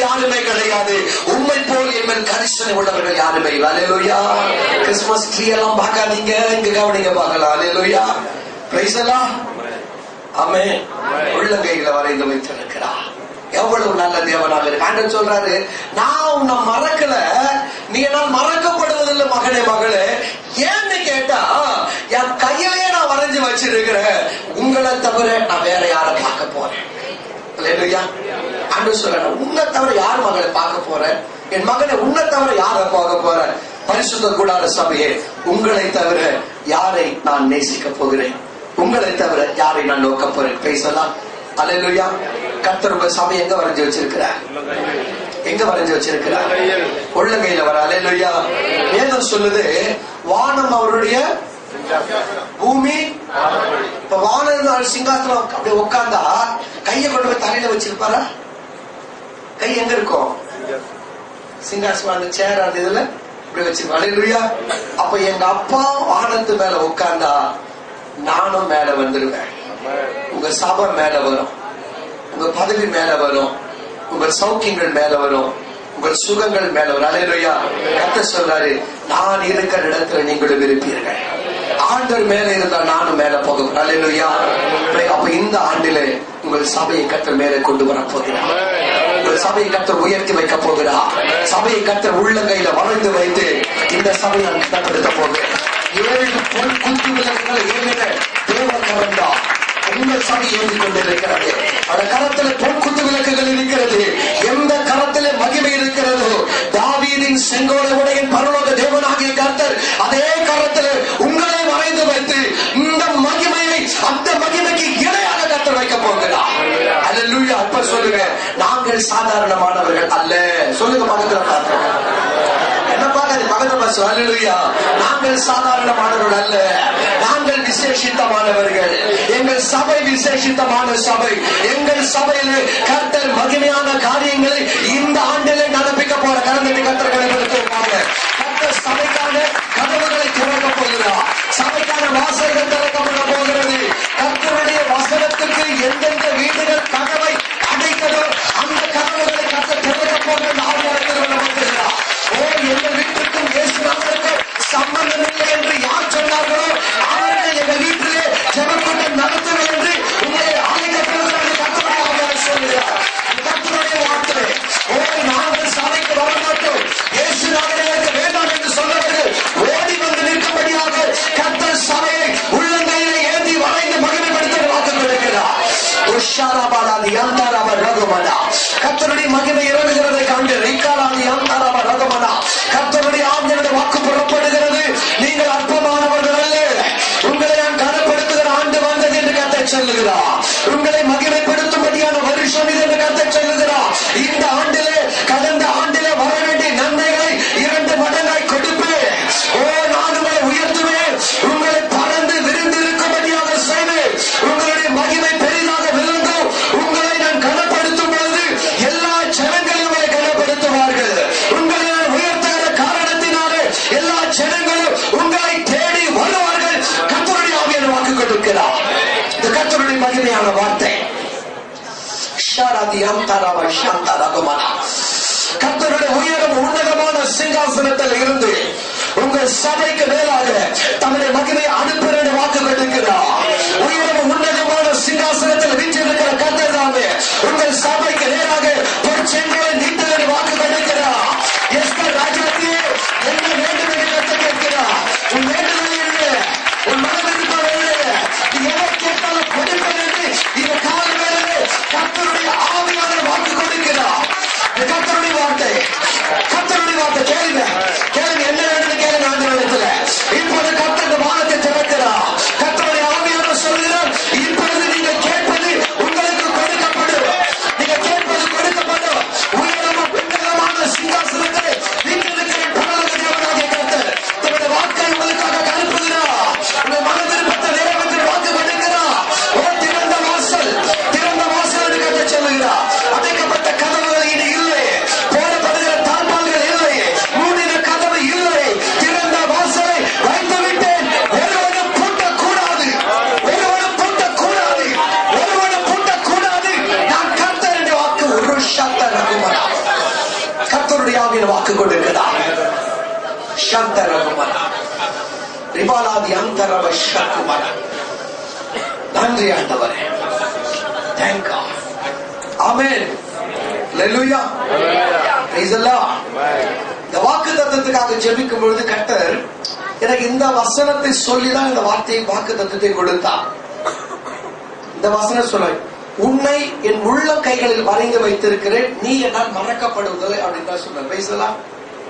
S1: யாருமே கிடையாது, உண்மை போல் என் கரிசனை உள்ளவர்கள் யாருமே. அல்லேலூயா. கிறிஸ்துமஸ் ட்ரீ எல்லாம் பார்க்காதீங்க, இங்க கவனிங்க பார்க்கலாம். அல்லேலூயா. பிரைஸ் எல்லாம் ஆமென். உள்ளங்கைகளை வரைந்து வைத்திருக்கிறார். எவ்வளவு நல்ல தேவனாக இருக்கு. ஆண்டவர் சொல்றாரு, நான் உன்னை மறக்கல, நீ என்னால் மறக்கப்படுவதில்லை மகனே மகளே. ஏன்னு கேட்டா, என் கையிலேயே வச்சிருக்கிற உங்களை தவிர நான் வேற யாரை பார்க்க போறேன்? அன்று சொல்ல, உன்னை தவிர யார் மகளை பார்க்க போறேன்? என் மகனை உன்னை தவிர யாரை பார்க்க போறேன்? பரிசுத்த கூடார சபையே, உங்களை தவிர யாரை நான் நேசிக்க போகிறேன்? உங்களை தவிர யாரை நான் நோக்க போறேன்? பேசலாம். அல்லேலூயா. கர்த்தர் உங்க சபை எங்க வரைஞ்சு வச்சிருக்கிறார்? எங்க வரைஞ்சு வச்சிருக்கிறார்? உள்ளங்கையில வர. அல்லேலூயா. வேதம் சொல்லுது, வானம் அவருடைய, பூமி. இப்ப வானம் சிங்காசனம் அப்படி உட்கார்ந்தா கையை கொண்டு போய் தலையில வச்சிருப்பாரா? கை எங்க இருக்கும்? சிங்காசனம் அந்த சேர் அந்த இதுல இப்படி வச்சிருப்பாரு. அல்லேலூயா. அப்ப எங்க அப்பா வானத்து மேல உட்கார்ந்தா நானும் மேல வந்துருவேன். உங்க சபை மேல வரும், உங்க பதவி மேல வரும், உங்கள் சௌக்கியங்கள் மேல வரும், உங்கள் சுகங்கள் மேல வரும். அல்லேலூயா. கர்த்தர் சொல்றாரு, நான் இருக்கிற இடத்துல நீங்களும் இருப்பீர்கள். ஆண்டவர் மேல இருந்தா நானும் மேல போகிறேன். அல்லேலூயா. அப்ப இந்த ஆண்டிலே உங்கள் சபையை கர்த்தர் மேலே கொண்டு வர போகிறார். உங்கள் சபையை கர்த்தர் உயர்த்தி வைக்க போகிறார். சபையை கர்த்தர் உள்ளங்கையில வளைந்து வைத்து இந்த சபையை நான் கட்டப்படுத்த போகிறேன். 7 பொன் குத்து விளக்குகளை ஏறின தேவன் தான் உங்கள் சபை ஏந்தி கொண்டிருக்கிறது. அந்த கரத்தில் பொன் குத்து விளக்குகள் இருக்கிறது. எந்த கரத்திலே மகிமை இருக்கிறதோ, தாவீதின் செங்கோலை உடைய பரலோக தேவனாகிய கர்த்தர் அதே கரத்தில் உங்களை வரைந்து வைத்து இந்த மகிமையை அந்த மகிமைக்கு இணையாக கர்த்தர் வைக்க போகிறார். அல்லேலூயா. அப்ப சொல்லுங்க, நாங்கள் சாதாரணமானவர்கள் அல்ல. சொல்லுங்க பக்கத்துல பார்த்து, என்ன பார்க்காது பக்கத்துல பாசு. அல்லேலூயா. நாங்கள் சாதாரணமானவர்கள் அல்ல, நாங்கள் விசேஷித்தமானவர்கள். எங்கள் சபை விசேஷித்தமான சபை. எங்கள் சபையிலே கர்த்தர் மகிமையான காரியங்களை இந்த ஆண்டிலே நடப்பிக்க போற கரந்தட்டி கர்த்தர்களை கொடுத்திருப்பாங்க. கர்த்தர் சபைக்கான கதவுகளை திறக்க போகிறார். சபைக்கான வாசல்கள் திறக்கப்பட போகிறது. கர்த்தருடைய வசனத்துக்கு எந்தெந்த வீடுகள் கதவை அடைத்ததோ அந்த கதவுகளை கர்த்தர் திறக்க போகிற ஆவியானவர் நமக்குகிறார். ஓ, எங்கள் வீட்டுக்கும் இயேசு நாமத்துக்கும் சம்பந்தம் இல்லை என்று யார் சொன்னார்களோ அவர்கள் எங்கள் வீட்டிலே ஜெபக்கூட்டம் நடத்துங்கள் என்று உங்களை அழைக்கப்படுகிறார்கள். கர்த்தருடைய ஆவியானவர் சொல்கிறார். கர்த்தருடைய வார்த்தை. ஓ, நாங்கள் சபைக்கு வர மாட்டோம், இயேசு நாமத்திற்கு வேண்டாம் என்று சொன்னவர்கள் ஓடி வந்து நிற்கும்படியாக கர்த்தர் சபையை உள்ளங்கையிலே ஏந்தி வளைந்து மகிமைப்படுத்த வாக்கு கொடுக்கிறார். கர்த்தருடைய மகிமை இறங்குகிறதை கண்டு கர்த்தருடைய ஆவியானவர் வாக்கு புறப்படுகிறது. நீங்கள் அற்பமானவர்கள் அல்ல, உங்களை நான் கனப்படுத்துகிற ஆண்டு வந்தது என்று கர்த்தர் சொல்லுகிறார். உங்களை மகிமைப்படுத்தும்படியான வருஷம் இது என்று கர்த்தர் சொல்லுகிறார். இந்த ஆண்டிலே கடந்த ஆண்டிலே வர வேண்டிய நன்மைகளை 2 மடங்காய் கொடுப்பேன். ஓ, நான் உங்களை உயர்த்துவேன். உங்களை பறந்து விரிந்திருக்கும்படியாக செய்வேன். உங்களுடைய மகிமை பெரிதாக விழுந்து உங்களை நான் கனப்படுத்தும் பொழுது எல்லா ஜனங்களும் உங்களை கனப்படுத்துவார்கள். உங்களை நான் உயர்த்துகிற காரணத்தினாலே எல்லா ஜனங்களும் உங்களை தேடி வருவார்கள். கர்த்தருடைய ஆவியானவர் வாக்கு கொடுக்கிறார். இந்த கர்த்தருடைய மகிமையான வார்த்தை. கர்த்தருடைய உயரம் உன்னதமான சிங்காசனத்தில் இருந்து உங்கள் சபைக்கு மேலாக தம்முடைய மகிமையை அனுப்புகிற வாக்கு கொடுக்கிறார். உயரம் உன்னதமான சிங்காசனத்தில் வீற்றிருக்கிற கர்த்தர் தாமே உங்கள் சபைக்கு நேராக பொற்செங்கோலை நீட்டுகிற வாக்கு கொடுக்கிறார். எஸ்தர் ராஜாத்தியே, என்ன வேண்டும் என்று கர்த்தர் கேட்கிறார். உன் வேண்டுதல் என்ன? உன் மனதிற்பாடு என்ன? நீ எதை கேட்டாலும் கொடுப்பது என்று இந்த கால வேளையிலே கர்த்தருடைய ஆவியானவர் வாக்கு கொடுக்கிறார். கர்த்தருடைய வார்த்தை. கர்த்தருடைய வார்த்தை. கேளுங்க, கேளுங்க, என்ன வேண்டும் கேளுங்க. ஆண்டவரிடத்துல இப்பொழுது கர்த்தர் வானத்தை திறக்கிறார். கர்த்தருடைய ஆவியானவர் சொல்கிறார், இப்பொழுது நீங்கள் கேட்பது உங்களுக்கு கொடுக்கப்படும். நீங்க கேட்பது கொடுக்கப்படும். உயரமும் உன்னதமான சிங்காசனத்தை வீட்டிருக்கிற பரலோக தேவனாகிய கர்த்தர் தன்னுடைய வாக்கை உங்களுக்காக அனுப்புகிறார். உங்கள் மன விருப்பத்தை நிறைவேற்ற வாக்கு கொடுக்கிறார். ஓ, திறந்த வாசல், திறந்த வாசல் என்று கர்த்தர் சொல்லுகிறார். அடைக்கப்பட்ட கதவுகள் இனி இல்லை, போடப்படுகிற தாழ்பால்கள் இல்லை, மூடின கதவு இல்லை, திறந்த வாசலை வைத்து விட்டேன். ஒருவனும் பூட்டக்கூடாது, ஒருவனும் பூட்டக்கூடாது, ஒருவனும் பூட்டக்கூடாது. நான் கர்த்தர் என்ற வாக்கு ஒரு சத்தரகுமரா. கர்த்தருடைய ஆவியின் வாக்கு கொடுக்கிறார். சத்தரகுமரா ரிபாலாதி அந்தரவ சக்குமரா. நன்றி ஆண்டவரே. Thank God. Amen. Hallelujah. Praise the Lord. இந்த வாக்கு தத்தத்துக்காக ஜெபிக்கும் பொழுது கர்த்தர் எனக்கு இந்த வசனத்தை சொல்லிதான் இந்த வார்த்தையை வாக்குத்தத்தத்தை கொடுத்தார். இந்த வசனம் சொல்ல, உன்னை என் உள்ள கைகளில் வரைந்து வைத்திருக்கிறேன், நீ என்னால் மறக்கப்படுவதில்லை அப்படின்னு தான் சொன்னார். பேசலாம்.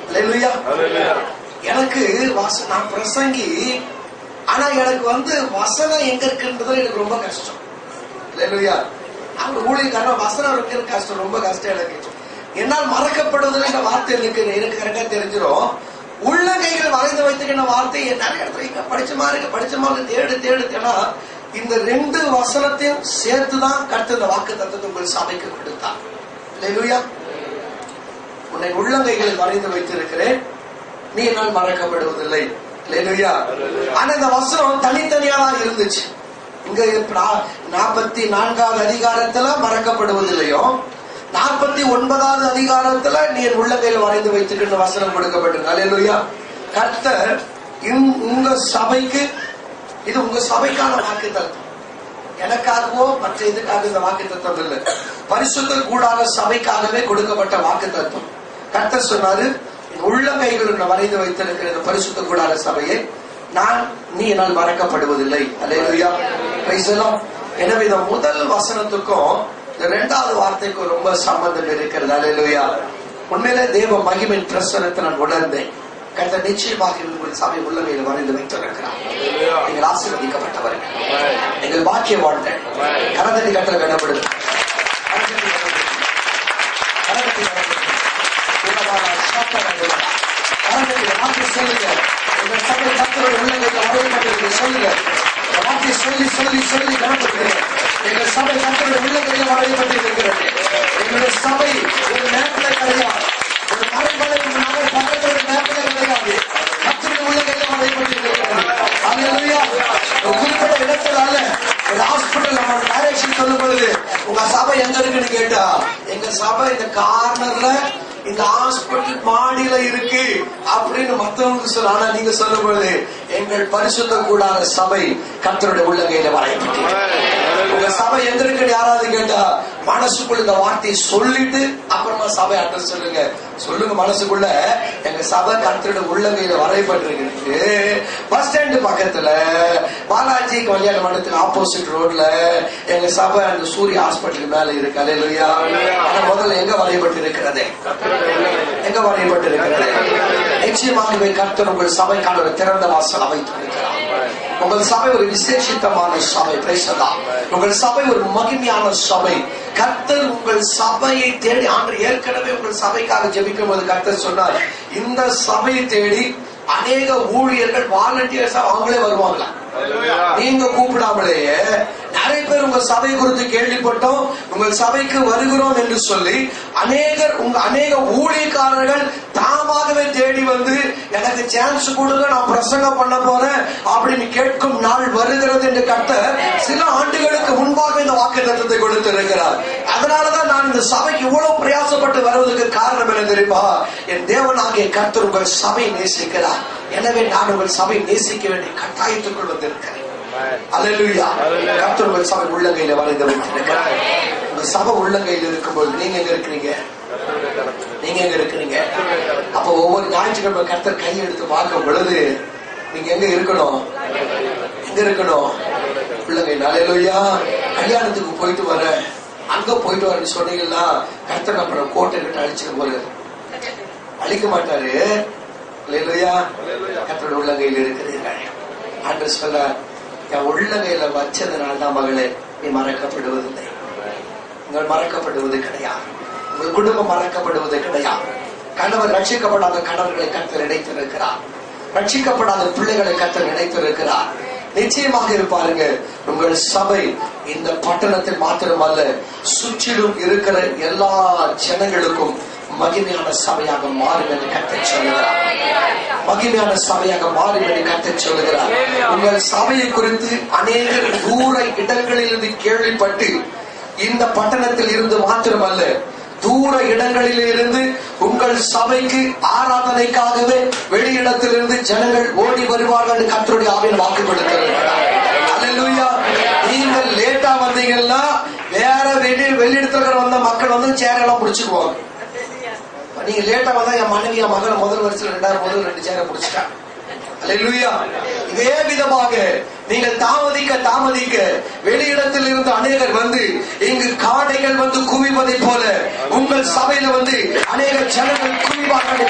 S1: அல்லேலூயா. எனக்கு நான் பிரசங்கி, ஆனா எனக்கு வசனம் எங்க இருக்குன்றது எனக்கு ரொம்ப கஷ்டம். அல்லேலூயா. அவர் ஊழியக்காரன் வசனம் இருக்கிற கஷ்டம், ரொம்ப கஷ்டம் எனக்கு. என்னால் மறக்கப்படுவதில்லை இந்த வார்த்தை எனக்கு கரெக்டா தெரிஞ்சிடும். உள்ள கைகள் வரைந்து வைத்துக்கிற வார்த்தை நிறைய இடத்துல படிச்ச மாதிரி தேடு. இந்த 2 வசனத்தையும் சேர்த்துதான் கர்த்தர் இந்த வாக்கு தத்தத்தை உங்கள் சபைக்கு கொடுத்தார். அல்லேலூயா. உன்னை உள்ளங்கைகளில் வரைந்து வைத்திருக்கிறேன், நீ என்னால் மறக்கப்படுவதில்லை. அல்லேலூயா. ஆனா இந்த வசனம் தனித்தனியாக இருந்துச்சு. இங்க 44வது அதிகாரத்துல மறக்கப்படுவதில்லையோ, 49வது அதிகாரத்துல நீ என் உள்ளங்கையில் வரைந்து வைத்துக்கிற வசனம் கொடுக்கப்பட்டிருக்கு. அல்லேலூயா. கர்த்தர் உங்க சபைக்கு, இது உங்க சபைக்கான வாக்கு தத்துவம். எனக்காகவோ மற்ற இதுக்காக இந்த வாக்கு தத்துவம் இல்லை, பரிசுத்த கூடார சபைக்காகவே கொடுக்கப்பட்ட வாக்கு தத்துவம். கர்த்தர் சொன்னாரு, உள்ள கைகளுக்கு வரைந்து வைத்திருக்கிற இந்த பரிசுத்த கூடார சபையை நீ என்னால் மறக்கப்படுவதில்லை. அல்லேலூயா. Praise the Lord. எனவே இந்த முதல் வசனத்துக்கும் இந்த 2வது வார்த்தைக்கும் ரொம்ப சம்பந்தம் இருக்கிறது. அல்லேலூயா. உண்மையிலே தேவ மகிமையின் பிரசன்னத்தை நான் உணர்ந்தேன். கர்த்தர் நிச்சயமாக உங்கள் சபை உள்ளங்கையில் வரைந்து வைத்திருக்கிறார். நீங்கள் ஆசீர்வதிக்கப்பட்டவர்கள், நீங்கள் பாக்கியவான்கள். கரத்தட்டி கர்த்தரை கனப்படுது. சொல்லுங்க, உங்கள் சபை கர்த்தருடைய உள்ளங்கையில் வரையப்பட்டிருக்கு. சொல்லுங்க, வார்த்தை சொல்லி சொல்லி சொல்லி கனப்படுத்துகிறேன். எங்கள் சபை கர்த்தருடைய உள்ளங்கையில் வரையப்பட்டிருக்கிறது. எங்களுடைய சபை ஒரு நேரத்தில் கிடையாது, ஒரு மறைமலை பக்கத்தோட நேரத்தில் கிடையாது. கர்த்தருடைய உள்ளங்கையில் வரையப்பட்டிருக்கிறது. அல்லேலூயா. குறிப்பிட்ட இடத்துல அல்ல, ஒரு ஹாஸ்பிட்டல் நம்ம டைரக்ஷன் சொல்லும் பொழுது உங்க சபை எங்க இருக்குன்னு கேட்டா, எங்க சபை இந்த கார்னர்ல இந்த ஹாஸ்பிட்டல் மாடியில இருக்கு அப்படின்னு மத்தவங்களுக்கு சொல்ல. ஆனா நீங்க சொல்லும் பொழுது எங்கள் பரிசுத்த கூடார சபை கர்த்தருடைய உள்ளங்கையில வரையப்பட்டு, உங்க சபை எங்க இருக்குன்னு யாராவது கேட்டா மனசுக்குள்ள இந்த வார்த்தையை சொல்லிட்டு அப்புறமா சபை அட்ரஸ் சொல்லுங்க. மனசுக்குள்ள எங்க சபை கர்த்தருடைய உள்ளங்கையில வரையப்பட்டிருக்கு. பஸ் ஸ்டாண்டு பக்கத்துல பாலாஜி கல்யாண மண்டபத்துக்கு ஆப்போசிட் ரோட்ல எங்க சபை அந்த சூரிய ஹாஸ்பிட்டல் மேல இருக்கு. அல்லேலூயா. முதல்ல எங்க வரையப்பட்டு இருக்கிறது? எங்க வரையப்பட்டு இருக்கிறது? நிச்சயமாகவே கர்த்தர் உங்கள் சபைக்கான ஒரு திறந்த வாசல் அமைத்திருக்கிறார். உங்கள் சபை ஒரு விசேஷித்தமான சபை. உங்கள் சபை ஒரு மகிமையான சபை. கர்த்தர் உங்கள் சபையை தேடி, ஆண்டு ஏற்கனவே உங்கள் சபைக்காக ஜெபிக்கும் போது கர்த்தர் சொன்னார், இந்த சபையை தேடி அநேக ஊழியர்கள் வாலண்டியர்ஸா அவங்களே வருவாங்களா, நீங்க கூப்பிடாமலேயே. நிறைய பேர் உங்க சபை குறித்து கேள்விப்பட்டோம், உங்கள் சபைக்கு வருகிறோம் என்று சொல்லி அநேக ஊழியக்காரர்கள் தாமாகவே தேடி வந்து எனக்கு சான்ஸ் கொடுங்க, நான் பிரசங்கம் பண்ண போறேன் அப்படின்னு கேட்கும் நாள் வருகிறது என்று கர்த்தர் சில ஆண்டுகளுக்கு முன்பாக இந்த வாக்குத்தத்தத்தை கொடுத்திருக்கிறார். அதனாலதான் நான் இந்த சபைக்கு இவ்வளவு பிரயாசப்பட்டு வருவதற்கு காரணம் என்ன தெரியுமா? என் தேவனாகிய கர்த்தர் உங்கள் சபை நேசிக்கிறார். எனவே நான் உங்கள் சபை நேசிக்க வேண்டிய கட்டாயத்துக்குள் வந்திருக்கிறேன். அல்லேலூயா. கர்த்தர் உங்கள் சபை உள்ளங்கையில வரைந்து வைத்திருக்கிறார். உங்க சபை உள்ளங்கையில் இருக்கும்போது நீங்க எங்க இருக்கிறீங்க? நீங்க எங்க இருக்கிறீங்க? அப்ப ஒவ்வொரு ஞாயிற்றுக்கிழமை கர்த்தர் கையை எடுத்து பார்க்கும் பொழுது நீங்க எங்க இருக்கணும்? எங்க இருக்கணும்? உள்ளங்கையில். அல்லேலூயா. கல்யாணத்துக்கு போயிட்டு வர, அங்க போயிட்டு வரேன்னு சொன்னீங்கன்னா கர்த்தர் அப்புறம் கோட்டை கிட்ட அழிச்சுக்க போறாரு, அழிக்க மாட்டாரு. அல்லேலூயா. கர்த்தருடைய உள்ளங்கையில் இருக்கிறீர்கள். ஆண்டவர் சொல்ல, என் உள்ளங்கையில வச்சதுனால்தான் மகளே நீ மறக்கப்படுவதில்லை. உங்கள் மறக்கப்படுவது கிடையாது, உங்கள் குடும்பம் மறக்கப்படுவது கிடையாது. கணவர் ரட்சிக்கப்படாத கணவர்களை கர்த்தர் இணைத்திருக்கிறார், ரட்சிக்கப்படாத பிள்ளைகளை கர்த்தர் இணைத்திருக்கிறார். நிச்சயமாக இருப்பாருங்க. உங்கள் சபை இந்த பட்டணத்தில் மாத்திரமல்ல, சுற்றிலும் இருக்கிற எல்லா ஜனங்களுக்கும் மகிமையான சபையாக மாறும் என்று கர்த்தர் சொல்லுகிறார். மகிமையான சபையாக மாறும் என்று கர்த்தர் சொல்லுகிறார். உங்கள் சபையை குறித்து அநேக தூர இடங்களில் இருந்து கேள்விப்பட்டு இந்த பட்டணத்தில் இருந்து மாத்திரமல்ல, தூர இடங்களில் இருந்து உங்கள் சபைக்கு ஆராதனைக்காகவே வெளியிடத்திலிருந்து ஜனங்கள் ஓடி வருவார்கள். கர்த்தருடைய ஆவியின் வாக்கு கொடுத்திருக்கிறார். அல்லேலூயா. நீங்கள் லேட்டா வந்தீங்கன்னா வேற வெளியிடத்துல வந்த மக்கள் வந்து சேரெல்லாம் பிடிச்சுக்குவாங்க. நீங்க லேட்டா வந்தா என் மனைவி என் மகன் முதல் வருஷத்துல 2 சேரை பிடிச்சிட்டாங்க. அல்லேலூயா. இதே விதமாக நீங்கள் தாமதிக்க வெளியிடத்தில் இருந்து அநேகர் வந்து இங்கு காடைகள் வந்து குவிவதை போல உங்கள் சபையில வந்து அநேக ஜனங்கள் குவிவார்கள்.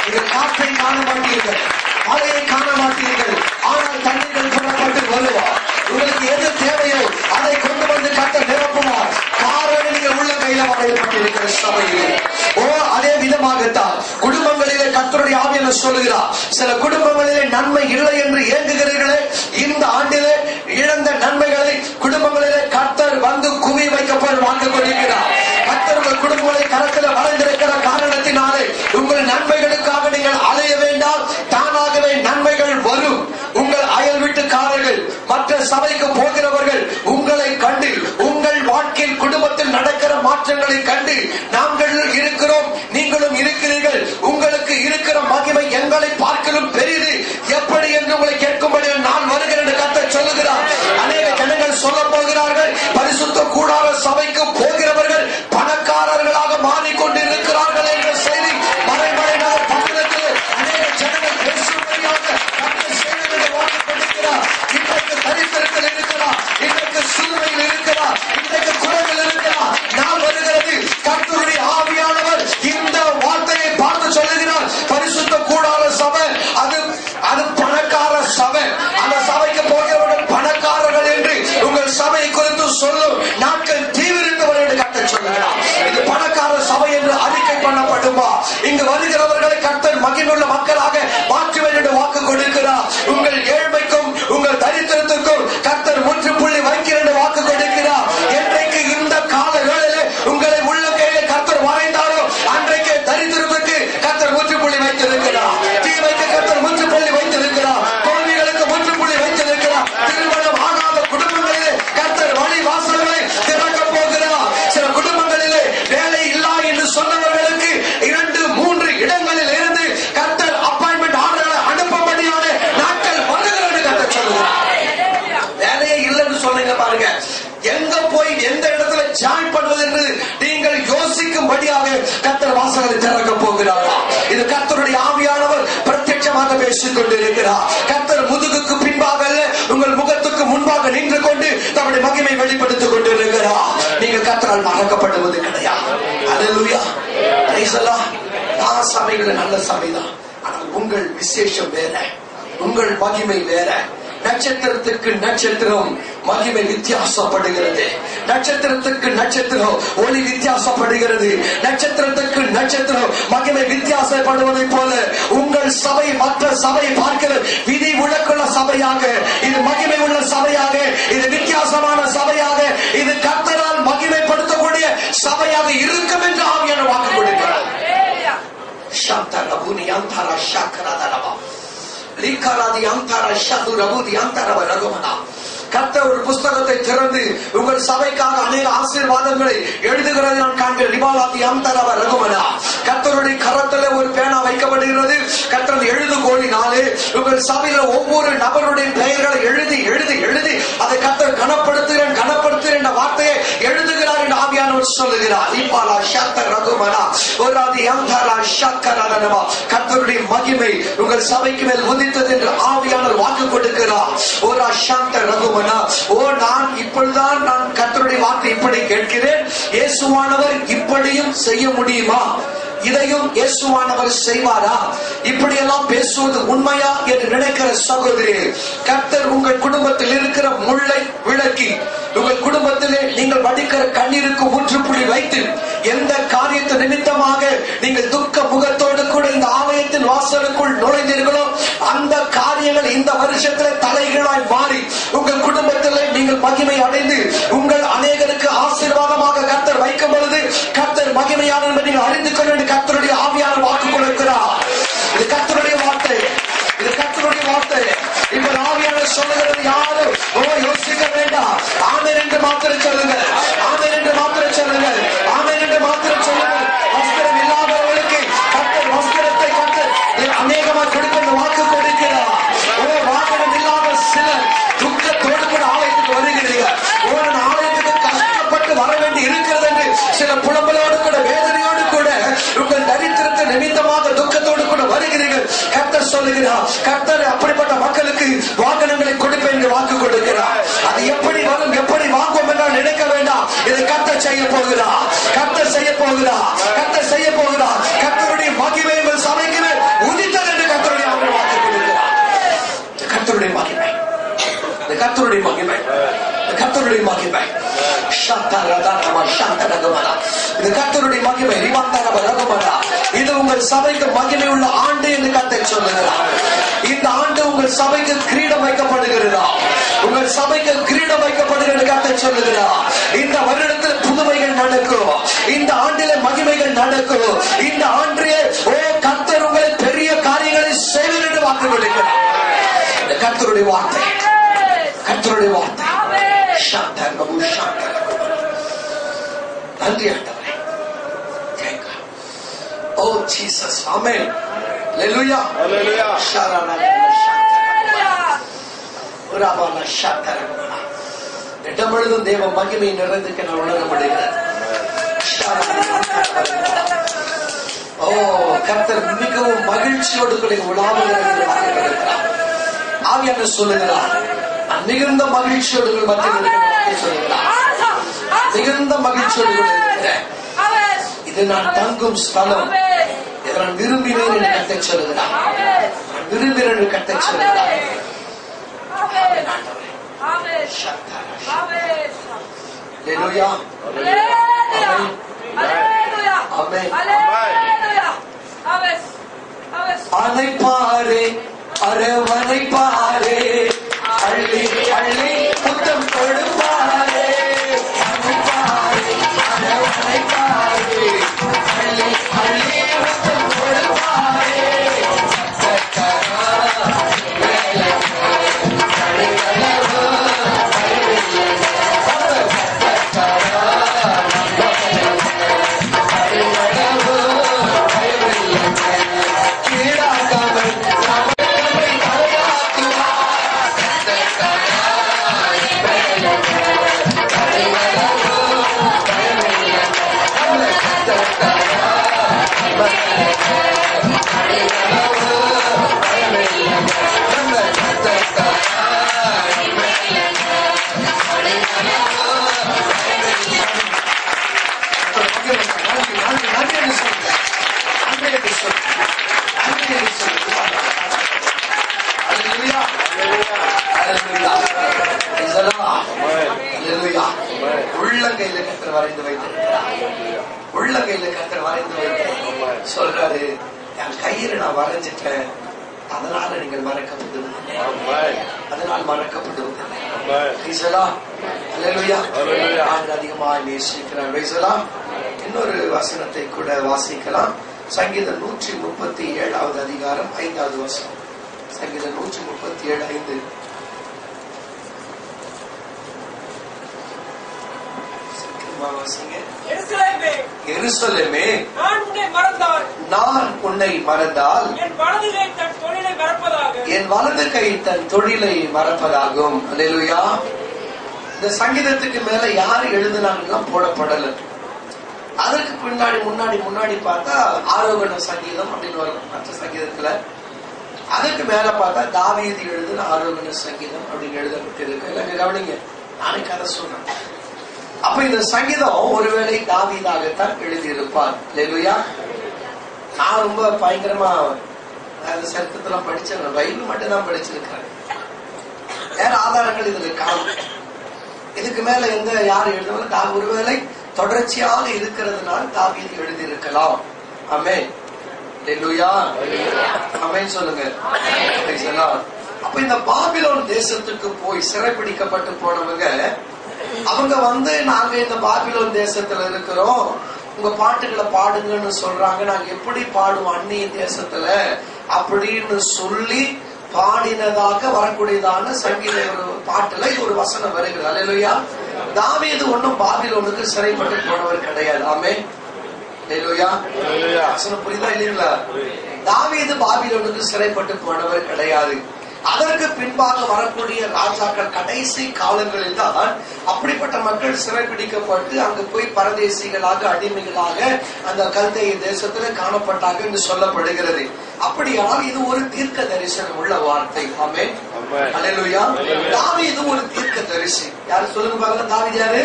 S1: நீங்கள் காற்றை காண மாட்டீர்கள், மழையை காண மாட்டீர்கள், ஆனால் தண்ணீர்கள் புறப்பட்டு வருவார். உங்களுக்கு எது தேவையோ அதை கொண்டு வந்து கர்த்தர் நிரப்புவார். காரணம் நீங்கள் உள்ள கையில வரையப்பட்டிருக்கிற சபையிலே. அதே விதமாகத்தான் குடும்பங்களிலே கர்த்தருடைய ஆவியானவர் சொல்லுகிறார், சில குடும்பங்களிலே நன்மை இல்லை என்று ஏங்குகிறீர்களே, இந்த ஆண்டிலே இழந்த நன்மைகளை குடும்பங்களிலே கர்த்தர் வந்து குவி வைக்கப்படும் வாங்க கொள்கிறார். கர்த்தர் உங்கள் குடும்பங்களை கரத்தில் வளைந்திருக்கிற காரணத்தினாலே உங்கள் நன்மைகளுக்காக நீங்கள் அலைய வேண்டாம், தானாகவே நன்மைகள் வரும். உங்கள் அயல் வீட்டுக்காரர்கள், மற்ற சபைக்கு போகிறவர்கள் உங்களை கண்டு, உங்கள் வாழ்க்கையில் குடும்பத்தில் நடக்கிற மாற்றங்களை கண்டு, நாங்கள் இருக்கிறோம், நீங்களும் இருக்கிறீர்கள், உங்களுக்கு இருக்கிற மகிமை எங்களை பார்க்கலும் பெரிது எப்படி என்று உங்களை கேட்கும்படி நான் வருகிறேன் என்று கர்த்தர் சொல்லுகிறார். அநேக ஜனங்கள் சொல்ல போகிறார்கள், பரிசுத்த கூடார சபைக்கு போகிறவர்கள் பணக்காரர்களாக மாறிக்கொண்டிருக்கிறார்கள் என்ற செய்தி மறைமறையாக பட்டணத்தில் அநேக ஜனங்கள் பேசும்படியாக கர்த்தர் செய்திகளை வாங்கிக் கொண்டிருக்கிறார். இன்றைக்கு தரித்திரத்தில் இருக்கிறார், இன்றைக்கு சிலுவையில் இருக்கிறார், இன்றைக்கு குறைவில் இருக்கிறார். நான் வருகிறது கர்த்தருடைய ஆவியானவர் இந்த வார்த்தையை பார்த்து சொல்லுகிறார், பரிசுத்த கூடார சபை அது பணக்கார சபை, அந்த சபைக்கு போகிறவர்கள் பணக்காரர்கள் என்று உங்கள் சபை குறித்து சொல்லும் நாட்கள் தீவிரித்தவர் என்று கர்த்தர் சொல்லுகிறார். இது பணக்கார சபை என்று அறிக்கை பண்ணப்படுமா? இங்கு வருகிறவர்களை கர்த்தர் மகிழ்வுள்ள மக்களாக மாற்றுவேன் என்று வாக்கு கொடுக்கிறார். உங்கள் ஏழ்மைக்கும் உங்கள் தரித்திரத்திற்கும் கர்த்தர் முற்றுப்புள்ளி வைக்கிறேன் என்று வாக்கு கொடுக்கிறார். என்றைக்கு இந்த கால வேளையிலே உங்களை உள்ள கையில கர்த்தர் வரைந்தாரோ அன்றைக்கு தரித்திரத்துக்கு கர்த்தர் முற்றுப்புள்ளி வைத்திருக்கிறார். தீமைக்கு கர்த்தர் முற்றுப்புள்ளி வைத்திருக்கிறார். தோல்விகளுக்கு முற்றுப்புள்ளி வைத்திருக்கிறார். திருமணம் ஆகாத குடும்பங்களிலே கர்த்தர் வழி வாசல்களை திறக்க போகிறார். சில குடும்பங்களிலே வேலை இல்லா என்று சொன்னவர்களுக்கு 2-3 இடங்களில் இருந்து கர்த்தர் அப்பாயின்மெண்ட் ஆர்டர்களை அனுப்பும்படியான நாட்கள் வருகிறது கர்த்தர் சொல்லுகிறார். வேலையே இல்லைன்னு சொன்னீங்க பாருங்க, எங்க போய் எந்த இடத்துல ஜாயின் பண்ணுவது என்று நீங்கள் யோசிக்கும்படியாக கர்த்தர் வாசல்களை திறக்க போகிறாரா? இது கர்த்தருடைய ஆவியானவர் பிரத்யட்சமாக பேசிக் கொண்டிருக்கிறார். கர்த்தர் முதுகுக்கு பின்பாக உங்கள் முகத்துக்கு முன்பாக நின்று கொண்டு தம்முடைய மகிமை வெளிப்படுத்திக் கொண்டிருக்கிறார். நீங்கள் கர்த்தரால் மறக்கப்படுவது கிடையாது. அல்லேலூயா. Praise the Lord. நான் சபைகள் நல்ல சபைதான், ஆனால் உங்கள் விசேஷம் வேற, உங்கள் மகிமை வேற. நட்சத்திரத்துக்கு நட்சத்திரம் மகிமை வித்தியாசப்படுகிறது. நட்சத்திரத்துக்கு நட்சத்திரம் ஒளி வித்தியாசப்படுகிறது. நட்சத்திரத்துக்கு நட்சத்திரம் மகிமை வித்தியாசப்படுவதை போல உங்கள் சபை மற்ற சபை பார்க்கிற விதி விலக்குள்ள சபையாக, இது மகிமை உள்ள சபையாக, இது வித்தியாசமான சபையாக, இது கர்த்தரால் மகிமைப்படுத்தக்கூடிய சபையாக இருக்கும் என்று ஆவியான வாக்கு கொடுக்கிறார். கர்த்தர் ஒரு புஸ்தகத்தை திறந்து உங்கள் சபைக்காக அநேக ஆசீர்வாதங்களை எழுதுகிறது நான் காண்கிறேன். கர்த்தருடைய கரத்தில் ஒரு பேனா வைக்கப்படுகிறது. கர்த்தர் எழுதுகோலினாலே உங்கள் சபையில ஒவ்வொரு நபருடைய பெயர்களை எழுதி எழுதி எழுதி அதை கர்த்தர் கனப்படுத்துகிறேன் என்ற வார்த்தையை எழுதுகிறார் என்று ஆவியானவர் சொல்லுகிறார். கர்த்தருடைய மகிமை உங்கள் சபைக்கு மேல் உதித்தது என்று ஆவியானவர் வாக்கு கொடுக்கிறார். ஒரு அசாந்த ரகுமனா, நான் இப்படிதான் நான் கர்த்தருடைய வார்த்தை இப்படி கேட்கிறேன், இயேசுவானவர் இப்படியும் செய்ய முடியுமா? இதையும் இயேசுவானவர் செய்வாரா? இப்படியெல்லாம் பேசுவது உண்மையா என்று நினைக்கிற சகோதரி, கர்த்தர் உங்கள் குடும்பத்தில் இருக்கிற முள்ளை விளக்கி உங்கள் குடும்பத்திலே நீங்கள் வடிக்கிற கண்ணீருக்கு முற்றுப்புள்ளி வைத்து எந்த காரியத்தை நிமித்தமாக நீங்கள் துக்க முகத்தோடு கூட இந்த ஆலயத்தின் வாசலுக்குள் நுழைந்தீர்களோ அந்த காரியங்கள் இந்த வருஷத்திலே தலைகீழாய் மாறி உங்கள் குடும்பத்திலே நீங்கள் மகிமை அடைந்து உங்கள் அநேகருக்கு ஆசீர்வாதமாக கர்த்தர் வைக்கும் பொழுது கர்த்தர் மகிமையான என்பதை நீங்கள் அறிந்து கொள்ள கர்த்தருடைய ஆவியான வாக்கு கொடுக்கிறார். இது கர்த்தருடைய வார்த்தை, இது கர்த்தருடைய வார்த்தை. இப்ப ஆவியான சொல்லுகிறது யாரும் யோசிக்க வேண்டாம். ஆமென் என்று மாத்திரம் சொல்லுங்கள், ஆமென் என்று மாத்திரம் சொல்லுங்கள், ஆமென் என்று மாத்திரம் சொல்லுங்கள். வஸ்திரம் இல்லாதவர்களுக்கு கர்த்தர் வஸ்திரத்தை கர்த்தர் அநேகமாக கொடுக்கிற வாக்கு கொடுக்கிறார். வாகனம் இல்லாத சிலர் துக்கத்தோடு கூட ஆலயத்துக்கு வருகிறீர்கள். ஆலயத்துக்கு கஷ்டப்பட்டு வர வேண்டி இருக்கிறது என்று சில புலம்பலோடு கூட வேதனையோடு கூட சொல்லுகிறார். கர்த்தர் அப்படிப்பட்ட மக்களுக்கு வாகனங்களை கொடுப்பேன் என்று வாக்கு கொடுக்கிறார். அது எப்படி வரும், எப்படி வாங்குவோம் என்றால் நினைக்க வேண்டாம். இதை கர்த்தர் செய்ய போகிறார். கர்த்தர் செய்ய போகிறார். கர்த்தர் செய்ய போகிறார். கர்த்தருடைய மகிமை உங்கள் சபைக்கு உதித்தது என்று கர்த்தருடைய வாக்கு கொடுக்கிறார். கர்த்தருடைய மகிமை, கர்த்தருடைய மகிமை, கர்த்தருடைய மகிமை. இது கர்த்தருடைய மகிமை. இது உங்கள் சபைக்கு மகிமை உள்ள ஆண்டு என்று கர்த்தர் சொல்லுகிறார். இந்த ஆண்டு உங்கள் சபைக்கு கிரீடம் வைக்கப்படுகிறதா? உங்கள் சபைக்கு கிரீடம் வைக்கப்படுகிறது கர்த்தர் சொல்லுகிறார். இந்த வருடத்தில் புதுமைகள் நடக்கும். இந்த ஆண்டிலே மகிமைகள் நடக்கும். இந்த ஆண்டிலே கர்த்தர் உங்களை பெரிய காரியங்களை செய்வார் என்று வாக்கு கொடுக்கிறார். கர்த்தருடைய வார்த்தை, கர்த்தருடைய வார்த்தை. நன்றி ஆண்டவரே. ஓ ஜீசஸ், ஆமென். ஹalleluya, ஹalleluya. இடமெழுதும் தேவ மகிமை நிறைந்திருக்க நான் உணர முடிகிறது. ஓ கர்த்தர் மிகவும் மகிழ்ச்சியோடு கூட உலாவுகிறார். ஆவியான சொல்லுகிறார், மிகுந்த மகிழ்ச்சியோடு மத்தியில் சொல்லுகிறார். மிகுந்த மகிழ்ச்சியோடு இருக்கிறேன். இது நான் தங்கும் ஸ்தலம். இதை நான் விரும்பினேன் என்று கர்த்தர் சொல்லுகிறார். நான் விரும்பினேன் என்று கர்த்தர் சொல்லுகிறார். ஹalleluya, ஆமென். அனைப்பாரே அரவணைப்பாரே, அள்ளி அள்ளி புத்தம் கொடுப்பாரே. அனைப்பாரே அரவணைப்பாரே, அள்ளி அள்ளி புத்தம் கொடுப்பாரே. உள்ளங்கையில கர்த்தர் வரைந்து வைத்திருக்கிறார். உள்ளங்கையில கர்த்தர் வரைந்து வைத்து சொல்றாரு, என் கையில நான் வரைஞ்சிட்டேன், அதனால நீங்கள் மறக்கப்படுவதில்லை, அதனால் மறக்கப்படுவதில்லை. அதிகமாக நேசிக்கிறார். இன்னொரு வசனத்தை கூட வாசிக்கலாம். சங்கீதம் 137 அதிகாரம் 5வது வசனம். சங்கீதம் 137:5. எருசலேமே, நான் உன்னை மறந்தால் என் வலது கை தன் தொழிலை மறப்பதாகும். அல்லேலூயா. இந்த சங்கீதத்துக்கு மேல யாரு எழுதினாங்கன்னா போடப்படல. அதற்கு பின்னாடி முன்னாடி பார்த்தா ஆரோகண சங்கீதம் அப்படின்னு வரும் மற்ற சங்கீதத்துல. அதுக்கு மேல பார்த்தா தாவீது எழுதின ஆரோகண சங்கீதம் அப்படின்னு எழுதப்பட்டிருக்கு. இல்லைங்க, கவனிங்க, நானே கதை சொல்றேன். அப்ப இந்த சங்கீதம் ஒருவேளை தாவீதாகத்தான் எழுதியிருப்பார். அல்லேலூயா. நான் ரொம்ப பயங்கரமா அந்த சரித்திரத்தெல்லாம் படிச்சேன். பைபிள் மட்டும் தான் படிச்சிருக்கிறேன். வேற ஆதாரங்கள் இதுல காணும். இதுக்கு மேல எந்த யார் எழுதுவாங்க? ஒருவேளை தொடர்ச்சியாக இருக்கிறதுனால தாவீது எழுதியிருக்கலாம். ஆமென். அல்லேலூயா. ஆமென் சொல்லுங்க. அப்ப இந்த பாபிலோன் தேசத்துக்கு போய் சிறைப்பிடிக்கப்பட்டு போனவங்க, அவங்க நாங்க இந்த பாபிலோன் தேசத்துல இருக்கிறோம், உங்க பாட்டுகளை பாடுங்கன்னு சொல்றாங்க. நாங்க எப்படி பாடுவோம் அந்நிய தேசத்துல அப்படின்னு சொல்லி பாடினதாக வரக்கூடியதான சங்கீத ஒரு பாட்டுல ஒரு வசனம் வருகிறது. அல்லேலூயா. தாவீது ஒன்னும் பாபிலோனுக்கு சிறைப்பட்டு போனவர் கிடையாது. ஆமென். அல்லேலூயா. வசனம் புரியுதா இல்லைங்களா? தாவீது பாபிலோனுக்கு சிறைப்பட்டு போனவர் கிடையாது. அதற்கு பின்பாக வரக்கூடிய ராஜாக்கள் கடைசி காலங்களில் தான் அப்படிப்பட்ட மக்கள் சிறைபிடிக்கப்பட்டு அங்கு போய் பரதேசிகளாக அடிமைகளாக அந்த கல்தேய தேசத்துல காணப்பட்டாங்க என்று சொல்லப்படுகிறது. அப்படியானால் இது ஒரு தீர்க்க தரிசனம் உள்ள வார்த்தை. ஆமென். அல்லேலூயா. தாவீது ஒரு தீர்க்க தரிசி. யாரு சொல்லுங்க பாக்கலாம்? தாவீது யாரு?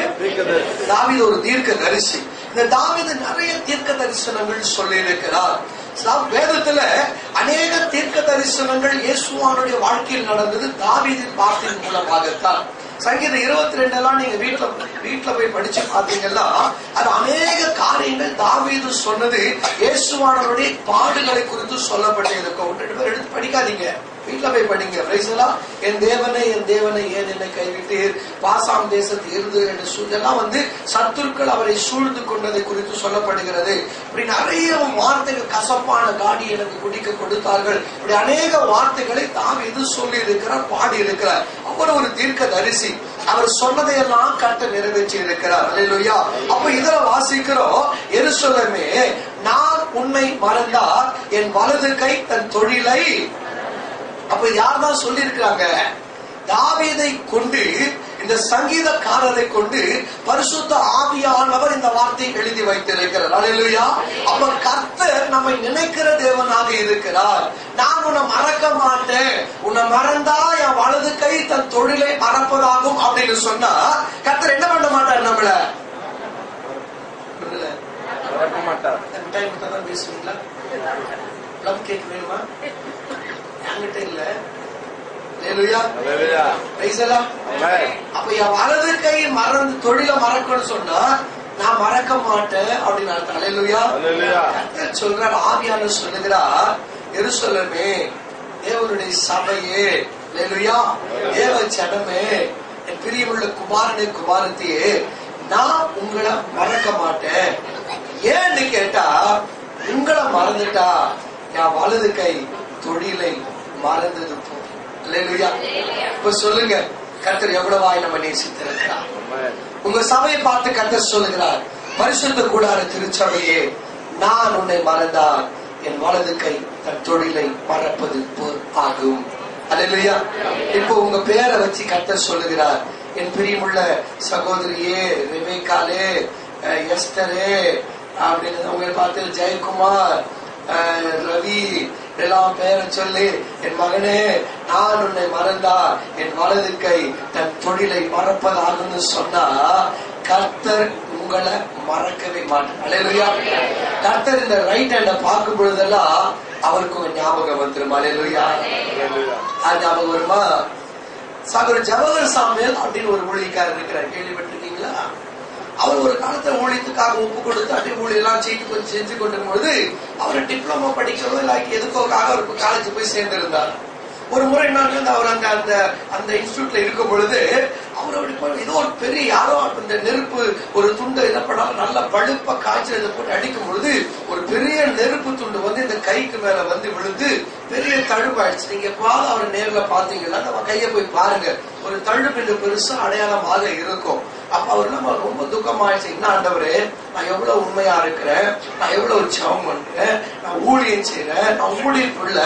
S1: தாவீது ஒரு தீர்க்க தரிசி. இந்த தாவீது நிறைய தீர்க்க தரிசனங்கள் சொல்லி இருக்கிறார். வேதத்துல அநேக தீர்க்க தரிசனங்கள் இயேசுவானுடைய வாழ்க்கையில் நடந்தது தாவீதின் வார்த்தையின் மூலமாகத்தான். சங்கீதம் 22 எல்லாம் நீங்க வீட்டுல போய் படிச்சு பாத்தீங்கன்னா அது அநேக காரியங்கள் தாவீது சொன்னது இயேசுவானுடைய பாடுகளை குறித்து சொல்லப்பட்டு இருக்கும். 2 பேர் எடுத்து படிக்காதீங்க, வீட்டுல போய் படிங்க. என் தேவனை ஏன் என்னை கைவிட்டீர், பாசாம் தேசத்தில் இருந்து என்று இதெல்லாம் சத்துருக்கள் அவரை சூழ்ந்து கொண்டதை குறித்து சொல்லப்படுகிறது. இப்படி நிறைய வார்த்தைகள், கசப்பான காடி எனக்கு குடிக்க கொடுத்தார்கள், இப்படி அநேக வார்த்தைகளை தாவீது சொல்லி இருக்கிறார், பாடி இருக்கிறார். அவர் ஒரு தீர்க்க தரிசி. அவர் சொன்னதையெல்லாம் கர்த்தர் நிறைவேற்றி இருக்கிறார். அல்லேலூயா. அப்ப இதுல வாசிக்கிறோம், எருசலேமே நான் உன்னை மறந்தால் என் வலது கை தன் தொழிலை. அப்ப யார் தான் சொல்லி இருக்கிறாங்க? தாவீதை கொண்டு, இந்த சங்கீதக்காரரை கொண்டு பரிசுத்த ஆவியானவர் இந்த வார்த்தையை எழுதி வைத்திருக்கிறார். அல்லேலூயா. அப்ப கர்த்தர் நம்மை நினைக்கிற தேவனாக இருக்கிறார். நான் உன்னை மறக்க மாட்டேன், உன்னை மறந்தா என் வலது கை தன் தொழிலை மறப்பதாகும் அப்படின்னு சொன்னா கர்த்தர் என்ன பண்ண மாட்டார்? நம்மள மறக்க மாட்டார். பேசுவீங்களா? கேட்க வேணுமா? என்கிட்ட இல்ல. அப்ப என் வலது கை மறந்து தொழில மறக்கணும்னு சொன்னா நான் மறக்க மாட்டேன் அப்படின்னு அர்த்தம். அல்லேலூயா. சொல்றார், ஆவியானவர் சொல்லுகிறார், எருசலேமே தேவனுடைய சபையே, அல்லேலூயா, தேவ ஜனமே, என் பிரியமுள்ள குமாரனே குமாரத்தியே, நான் உங்களை மறக்க மாட்டேன். ஏன்னு கேட்டா, உங்களை மறந்துட்டா என் வலது கை தொழிலை மறந்தது போதும். அல்லேலூயா. இப்ப சொல்லுங்க, கர்த்தர் எவ்வளவாய் நம்ம நேசித்திருக்கிறார். உங்க சபையை பார்த்து கர்த்தர் சொல்லுகிறார், பரிசுத்த கூடார திருச்சபையே, நான் உன்னை மறந்தால் என் வலது கை தன் தொழிலை மறப்பது போல் ஆகும். அல்லேலூயா. இப்போ உங்க பேரை வச்சு கர்த்தர் சொல்லுகிறார், என் பிரியமுள்ள சகோதரியே, ரெபேக்காலே, எஸ்தரே அப்படின்னு உங்களை பார்த்து ஜெயக்குமார், ரவி எல்லாம் பேரை சொல்லி, என் மகனே நான் உன்னை மறந்தா என் வலது கை தன் தொழிலை மறப்பதாகுன்னு சொன்னா கர்த்தர் உங்களை மறக்கவே மாட்டார். அல்லேலூயா. கர்த்தர் இந்த ரைட் ஹேண்ட பார்க்கும் பொழுதெல்லாம் அவருக்கு ஒரு ஞாபகம் வந்துடும். அல்லேலூயா. அது ஞாபகம் வருமா? சகோதரர் ஜவஹர் சாமுவேல் அப்படின்னு ஒரு ஊழியக்காரர் இருக்கிறார், கேள்விப்பட்டிருக்கீங்களா? அவர் ஒரு காலத்துல ஊழியத்துக்காக ஒப்பு கொடுத்து அப்படி ஊழியெல்லாம் கொஞ்சம் செஞ்சு கொண்டிருக்கும் பொழுது அவர் டிப்ளமோ படிக்கிறதோ இல்லை எதுக்கோக்காக ஒரு காலேஜ் போய் சேர்ந்திருந்தார். ஒரு முறை என்ன, அவர் அங்க அந்த இன்ஸ்டிடியூட்ல இருக்கும் பொழுது அவர் அப்படி ஏதோ ஒரு பெரிய யாரோ இந்த நெருப்பு ஒரு துண்டு என்ன பண்ணாலும் நல்ல பழுப்ப காய்ச்சல் போட்டு அடிக்கும் பொழுது ஒரு பெரிய நெருப்பு துண்டு இந்த கைக்கு மேல விழுந்து பெரிய தழுப்பாயிடுச்சு. நீங்க எப்பாவது அவர் நேர்ல பாத்தீங்கன்னா நம்ம கையை போய் பாருங்க, ஒரு தழுப்பு பெருசா அடையாளமாக இருக்கும். அப்ப அவர் நம்ம ரொம்ப துக்கமாயிடுச்சு. என்ன ஆண்டவரே, நான் எவ்வளவு உண்மையா இருக்கிறேன், நான் எவ்வளவு ஜெபம் பண்றேன், நான் ஊழியம் செய்யறேன், நான் ஊழியப்புள்ள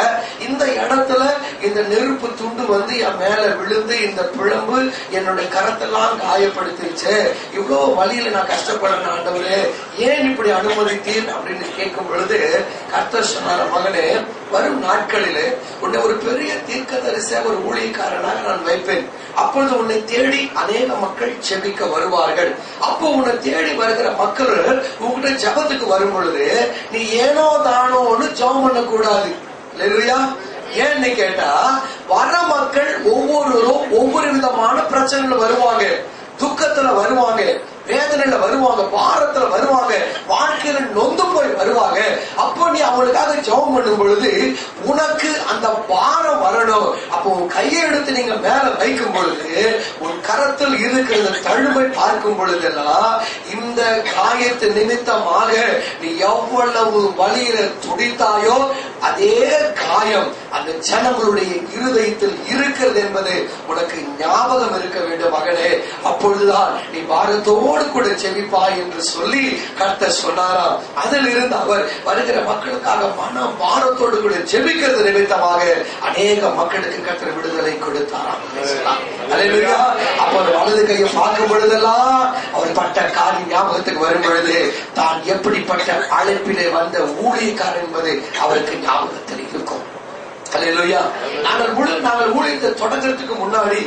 S1: இந்த இடத்துல இந்த நெருப்பு துண்டு என் மேல விழுந்து இந்த பிழம்பு என்னுடைய கரத்தெல்லாம் காயப்படுத்திருச்சு, இவ்வளவு வழியில நான் கஷ்டப்படுறேன் ஆண்டவரே, ஏன் இப்படி அனுமதித்தீர் அப்படின்னு கேட்கும் பொழுது கர்த்தர் சொன்னார், மகனே, வரும் நாட்களிலே உன்னை ஒரு பெரிய தீர்க்கதரிசியாக ஒரு ஊழியக்காரனாக நான் வைப்பேன். அப்பொழுது உன்னை தேடி அநேக மக்கள் செபிக்க வருவார்கள். அப்போ உன்னை தேடி வருகிற மக்கள் உங்ககிட்ட ஜபத்துக்கு வரும் பொழுது நீ ஏனோ தானோன்னு ஜபம் பண்ண கூடாது. இல்லையா? ஏன்னு கேட்டா வர மக்கள் ஒவ்வொருவரும் ஒவ்வொரு விதமான பிரச்சனைகள் வருவாங்க, துக்கத்துல வருவாங்க, வேதனையில வருவாங்க, பாரத்துல வருவாங்க, வாழ்க்கையில நொந்து போய் வருவாங்க. அப்போ நீ அவங்களுக்காக ஜெபம் பண்ணும் பொழுது உனக்கு அந்த பாரம் வரணும். அப்போ உன் கையை எடுத்து நீங்க மேல வைக்கும் பொழுது உன் கரத்தில் இருக்கிற தழுமை பார்க்கும் பொழுதெல்லாம் இந்த காயத்து நிமித்தமாக நீ எவ்வளவு வலியில துடித்தாயோ அதே காயம் அந்த ஜனங்களுடைய இருதயத்தில் இருக்கிறது என்பது உனக்கு ஞாபகம் இருக்க வேண்டும் மகனே. அப்பொழுதுதான் நீ பாரத்தோடு கூட ஜெபிப்பாய் என்று சொல்லி கர்த்தர் சொன்னாராம். அதில் இருந்து அவர் வருகிற மக்களுக்காக மனம் பாரத்தோடு கூட ஜெபிக்கிறது நிமித்தமாக அநேக மக்களுக்கு கர்த்தர் விடுதலை கொடுத்தாராம். அல்லேலூயா. அப்ப வலது கையை பார்க்கும் பொழுதெல்லாம் அவர் பட்ட காரியம் ஞாபகத்துக்கு வரும் பொழுது தான் எப்படிப்பட்ட அழைப்பிலே வந்த ஊழியக்காரர் என்பது அவருக்கு ஞாபகத்தில் இருக்கும். அல்லேலூயா. நாங்கள் ஊழியத்தை தொடங்குறதுக்கு முன்னாடி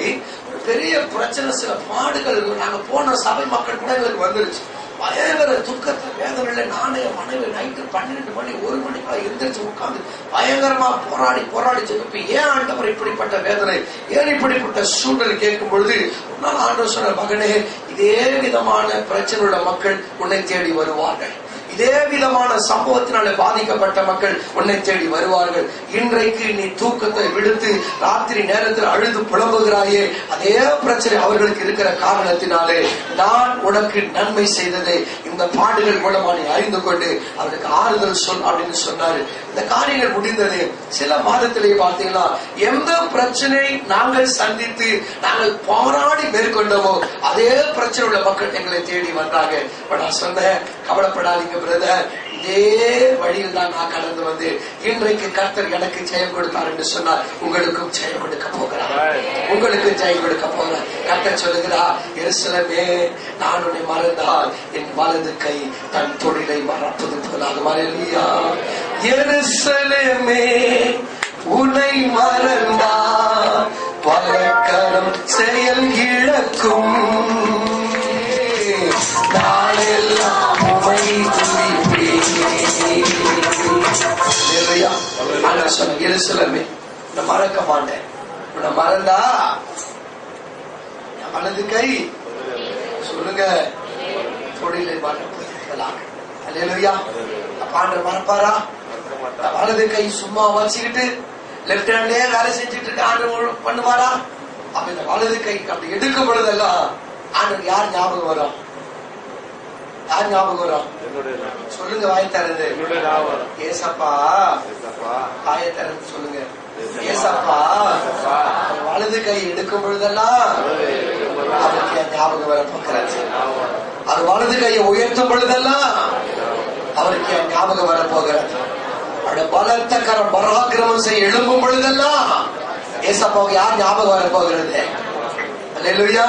S1: ஒரு பெரிய பிரச்சனை, சில பாடுகள், நாங்க போன சபை மக்கள் கூட எங்களுக்கு வந்துருச்சு. பயங்கர துக்கத்தை வேதனையில நானே மனைவி நைட்டு 12 மணி 1 மணிக்குள்ள எந்திரிச்சு உட்கார்ந்து பயங்கரமா போராடி சொல்லிப்ப ஏன் ஆண்டவர் இப்படிப்பட்ட வேதனை, ஏன் இப்படிப்பட்ட சூழ்நிலை கேட்கும் பொழுது ஆண்டவர் சொன்ன, மகனே இதே விதமான பிரச்சனை உள்ள மக்கள் உன்னை தேடி வருவார்கள். இதே விதமான சம்பவத்தினால பாதிக்கப்பட்ட மக்கள் உன்னை தேடி வருவார்கள். இன்றைக்கு நீ தூக்கத்தை விடுத்து ராத்திரி நேரத்தில் அழுது புலம்புகிறாயே, அதே பிரச்சனை அவர்களுக்கு இருக்கிற காரணத்தினாலே நான் உனக்கு நன்மை செய்ததை இந்த பாடுகள் மூலமா நீ அறிந்து கொண்டு அவருக்கு ஆறுதல் சொல் அப்படின்னு சொன்னாரு. இந்த காரியங்கள் முடிந்தது. சில மாதத்திலேயே பார்த்தீங்கன்னா எந்த பிரச்சனை நாங்கள் சந்தித்து நாங்கள் போராடி மேற்கொண்டோமோ அதே பிரச்சனை உள்ள மக்கள் எங்களை தேடி வந்தாங்க. நான் சொன்னேன், கவலைப்படாதீங்க பிரதர், இதே வழியில் தான் நான் கடந்து வந்து இன்றைக்கு கர்த்தர் எனக்கு ஜெயம் கொடுத்தார் என்று சொன்னார். உங்களுக்கும் ஜெயம் கொடுக்க போகிறார், உங்களுக்கு ஜெயம் கொடுக்க போகிறார். கர்த்தர் சொல்லுகிறார், எருசலேமே நான் உன்னை மறந்தால் என் வலது கை தன் தொழிலை மறப்பது போலாகும். அல்லேலூயா. எருசலேமே உன்னை மறந்தால் வலக்கரம் செயல் இழக்கும், நாளெல்லாம் உமை துதிப்பேன். எருசலேமே உன்னை மறக்க மாட்டேன், உன்னை மறந்தா வலது கை சொல்லுங்க தொழிலை மறப்பதற்கலாம். அல்லேலூயா. ஆண்டவர் மறப்பாரா? வலது கை சும்மா வச்சுக்கிட்டு லெப்ட் ஹேண்ட்லயே வேலை செஞ்சுட்டு இருக்க ஆண்டவர் பண்ணுவாரா? அப்ப இந்த வலது கை அப்படி எடுக்கும் பொழுதெல்லாம் ஆண்டவர் யார் ஞாபகம் வரும்? யார் ஞாபகம் வரும்? சொல்லுங்க, வாய் தரது ஏசப்பா. வாயை தரது சொல்லுங்க, ஏசப்பா. வலது கை எடுக்கும் பொழுதெல்லாம் அவருக்கு ஞாபகம் வர போகிறார். அது வலது கையை உயர்த்தும் பொழுதெல்லாம் அவருக்கு ஞாபகம் வர போகிறது. அவருடைய பலத்த கரம் பராக்கிரமம் செய்ய எழும்பும் பொழுதெல்லாம் ஏசப்பாவுக்கு யார் ஞாபகம் வர போகிறது? அல்லேலூயா.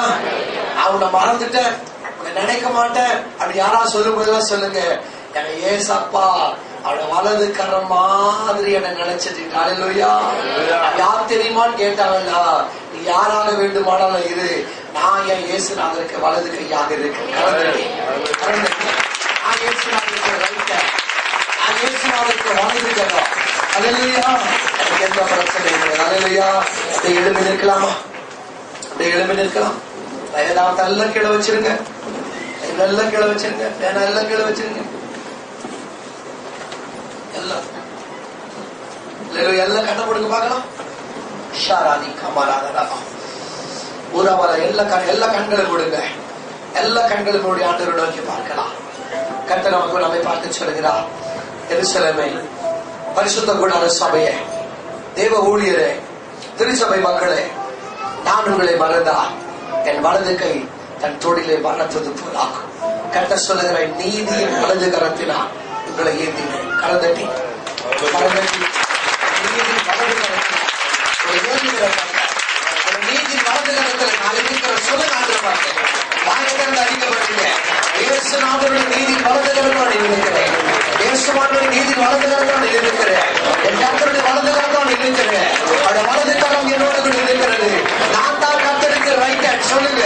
S1: அவனை மறந்துட்டேன், நினைக்க மாட்டேன் அப்படி யாரா சொல்லும் போதுதான் சொல்லுங்க, எங்க ஏசப்பா அவட வலது கரம் மாதிரி என்ன நினைச்சிட்டு. அல்லேலூயா. யார் தெரியுமான்னு கேட்டாங்களா, நீ யாராக வேண்டுமானாலும் இரு, நான் என் இயேசுநாதருக்கு வலது கையாக இருக்கேன். நான் இயேசுநாதருக்கு ரைட்ட, நான் இயேசுநாதருக்கு வலது கரம். அல்லேலூயா. எனக்கு எந்த பிரச்சனை இல்லை. அல்லேலூயா. அப்படியே எழும்பி நிற்கலாமா? அப்படியே எழும்பி நிற்கலாம். ஏதாவது எல்லாம் கீழே வச்சிருங்க, எல்லாம் கீழே வச்சிருங்க, எல்லாம் கீழே வச்சிருங்க. எல்லாம் கண்ண கொடுக்க பார்க்கலாம். ஷாராதி கமராதா ஊராவல எல்லா கண்களும் கொடுங்க. எல்லா கண்களும் ஆண்டவரை நோக்கி பார்க்கலாம். கர்த்தர் நமக்கு நம்மை பார்த்து சொல்கிறார், எருசலேமே பரிசுத்த கூடார சபையே, தேவ ஊழியரே, திருச்சபை மக்களே, நான் உங்களை மறந்தால் என் வலது கை தன் தொழிலை மறப்பது போலாகும். கர்த்தர் சொல்லுகிற நீதியின் வலது கரத்தினால் உங்களை ஏந்தினேன். கரந்தட்டி கரந்தட்டி நீதியின் வலது கரத்தில் நீதியின் வலது கரத்தில் நான் இருக்கிற சொல்ல நான் பார்த்தேன். வாய்த்திறந்து அடிக்கப்பட்டீங்க. இயேசுநாதருடைய நீதியின் வலது கரத்தான் இருக்கிறேன். இயேசுவானுடைய நீதியின் வலது கரத்தான் இருக்கிறேன். என் கர்த்தருடைய வலது கரத்தான் இருக்கிறேன். அவருடைய வலது கரம் என்னோடு கூட இருக்கிறது. நான் தான் கர்த்தருக்கு ரைட் ஹேண்ட். சொல்லுங்க,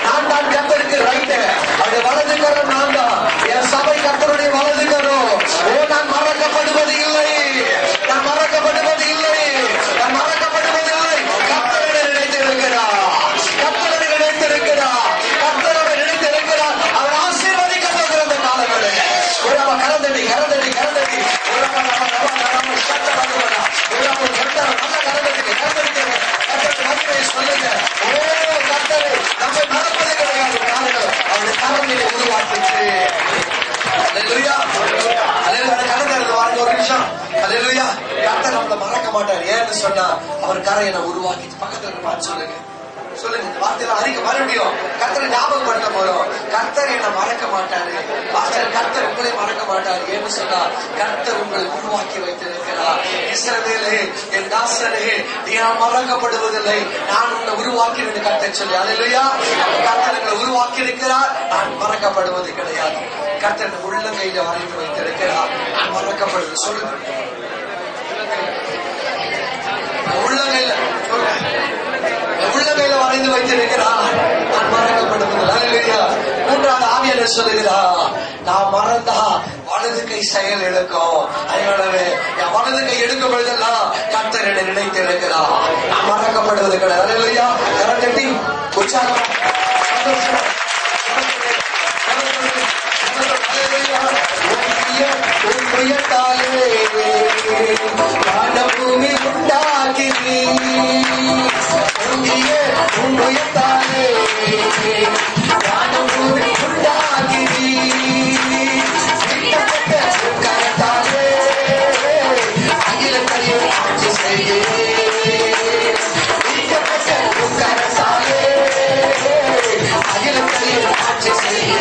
S1: நான் தான் கர்த்தருக்கு ரைட் ஹேண்ட். அவருடைய வலது கரம் நான் தான். என் சபை கர்த்தருடைய வலது கரம். ஓ, நான் மறக்கப்படுவது இல்லை, நான் மறக்கப்படுவது இல்லை, நான் மறக்கப்படுவது இல்லை. கர்த்தரை நினைத்திருக்கிறார், கர்த்தரை நினைத்திருக்கிறார், கர்த்தரை நினைத்திருக்கிறார். அவர் ஆசீர்வதிக்க போகிற அந்த காலங்களே கரந்தடி கரந்தடி கரந்தடி நல்ல கரந்தடி மாட்டார். ஏன்னு சொன்னா அவர் கரையனை உருவாக்கி பக்கத்துல பார்த்து சொல்லுங்க சொல்லுங்க இந்த வார்த்தையில அறிக்க மறுபடியும் கர்த்தரை ஞாபகப்படுத்த போறோம். கர்த்தர் என்ன மறக்க மாட்டாரு. கர்த்தர் உங்களை மறக்க மாட்டார். ஏன்னு சொன்னா கர்த்தர் உங்களை உருவாக்கி வைத்திருக்கிறார். இஸ்ரவேலே என் தாசனே நீ மறக்கப்படுவதில்லை, நான் உன்னை உருவாக்கினேன் கர்த்தர் சொல்லி அல்லேலூயா. கர்த்தர் உங்களை உருவாக்கி இருக்கிறார், நான் மறக்கப்படுவது கிடையாது. கர்த்தர் உள்ளங்கையில வரைந்து வைத்திருக்கிறார், நான் மறக்கப்படுவது. சொல்லுங்க உள்ளங்கையில உள்ளங்கையில வரைந்து வைத்திருக்கிறார், நான் மறக்கப்படுவது. அல்லேலூயா. மூன்றாவது ஆவியானவர் சொல்லுகிறார், நான் மறந்தா வலது கை செயல் எடுக்கும். அதனாலவே என் வலது கை எடுக்கும் பொழுதெல்லாம் கர்த்தர் என்னை நினைத்திருக்கிறார், நான் மறக்கப்படுவது கிடையாது. அல்லேலூயா. கரத்தட்டி உற்சாகம் பூமி உண்டாக்கி கரத்தாலே அகிலத்தையும் ஆட்சி செய்ய கரத்தாலே அகிலத்தையும் ஆட்சி செய்ய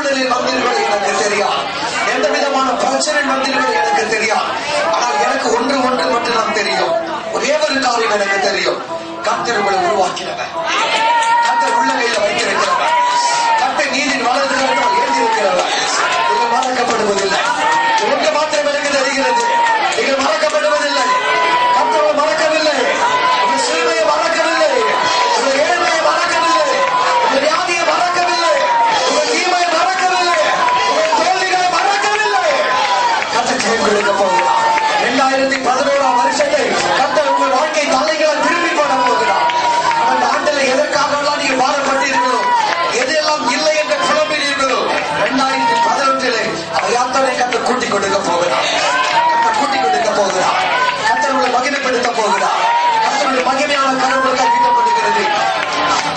S1: சூழ்நிலையில் வந்தீர்கள் எனக்கு தெரியாது, எந்த விதமான பிரச்சனை வந்தீர்கள் எனக்கு தெரியாது. ஆனால் எனக்கு ஒன்று மட்டும் நான் தெரியும், ஒரே ஒரு காரியம் எனக்கு தெரியும். கர்த்தர் உங்களை உருவாக்கினவர், கர்த்தர் உள்ளங்கையில வைத்திருக்கிறவர், கர்த்தர் நீதியின் வலது கரத்தால் ஏந்திருக்கிறவர். நீங்கள் மறக்கப்படுவதில்லை. ஒன்று மாத்திரம் எனக்கு தெரிகிறது, நீங்கள் மறக்கப்படுவதில்லை. கர்த்தர் மறக்கவில்லை, உங்கள் சிறுமையை மறக்கவில்லை, உங்கள் ஏழ்மையை மறக்கவில்லை, உங்கள் வியாதியை மறக்கவில்லை, உங்கள் தீமையை மறக்கவில்லை, உங்கள் தோல்விகளை மறக்கவில்லை. கர்த்தர் ஜெயம் கொடுக்க போகிறார். 2011 வருஷத்தை கர்த்தர் உங்கள் வாழ்க்கை தலைகளை திருப்பி போட போகிறார். அந்த ஆண்டில் எதற்காகலாம் நீங்கள் பாடப்பட்டீர்களோ, எதெல்லாம் இல்லை என்ற புலம்பினீர்களோ, 2011 அதை யாத்திரை கர்த்தர் கூட்டிக் கொடுக்க போகிறார். கர்த்தர் கூட்டிக் கொடுக்க போகிறார். கர்த்தர் உங்களை மகிமைப்படுத்த போகிறார். கர்த்தருடைய மகிமையான கரங்கள் கைவிடப்படுகிறது.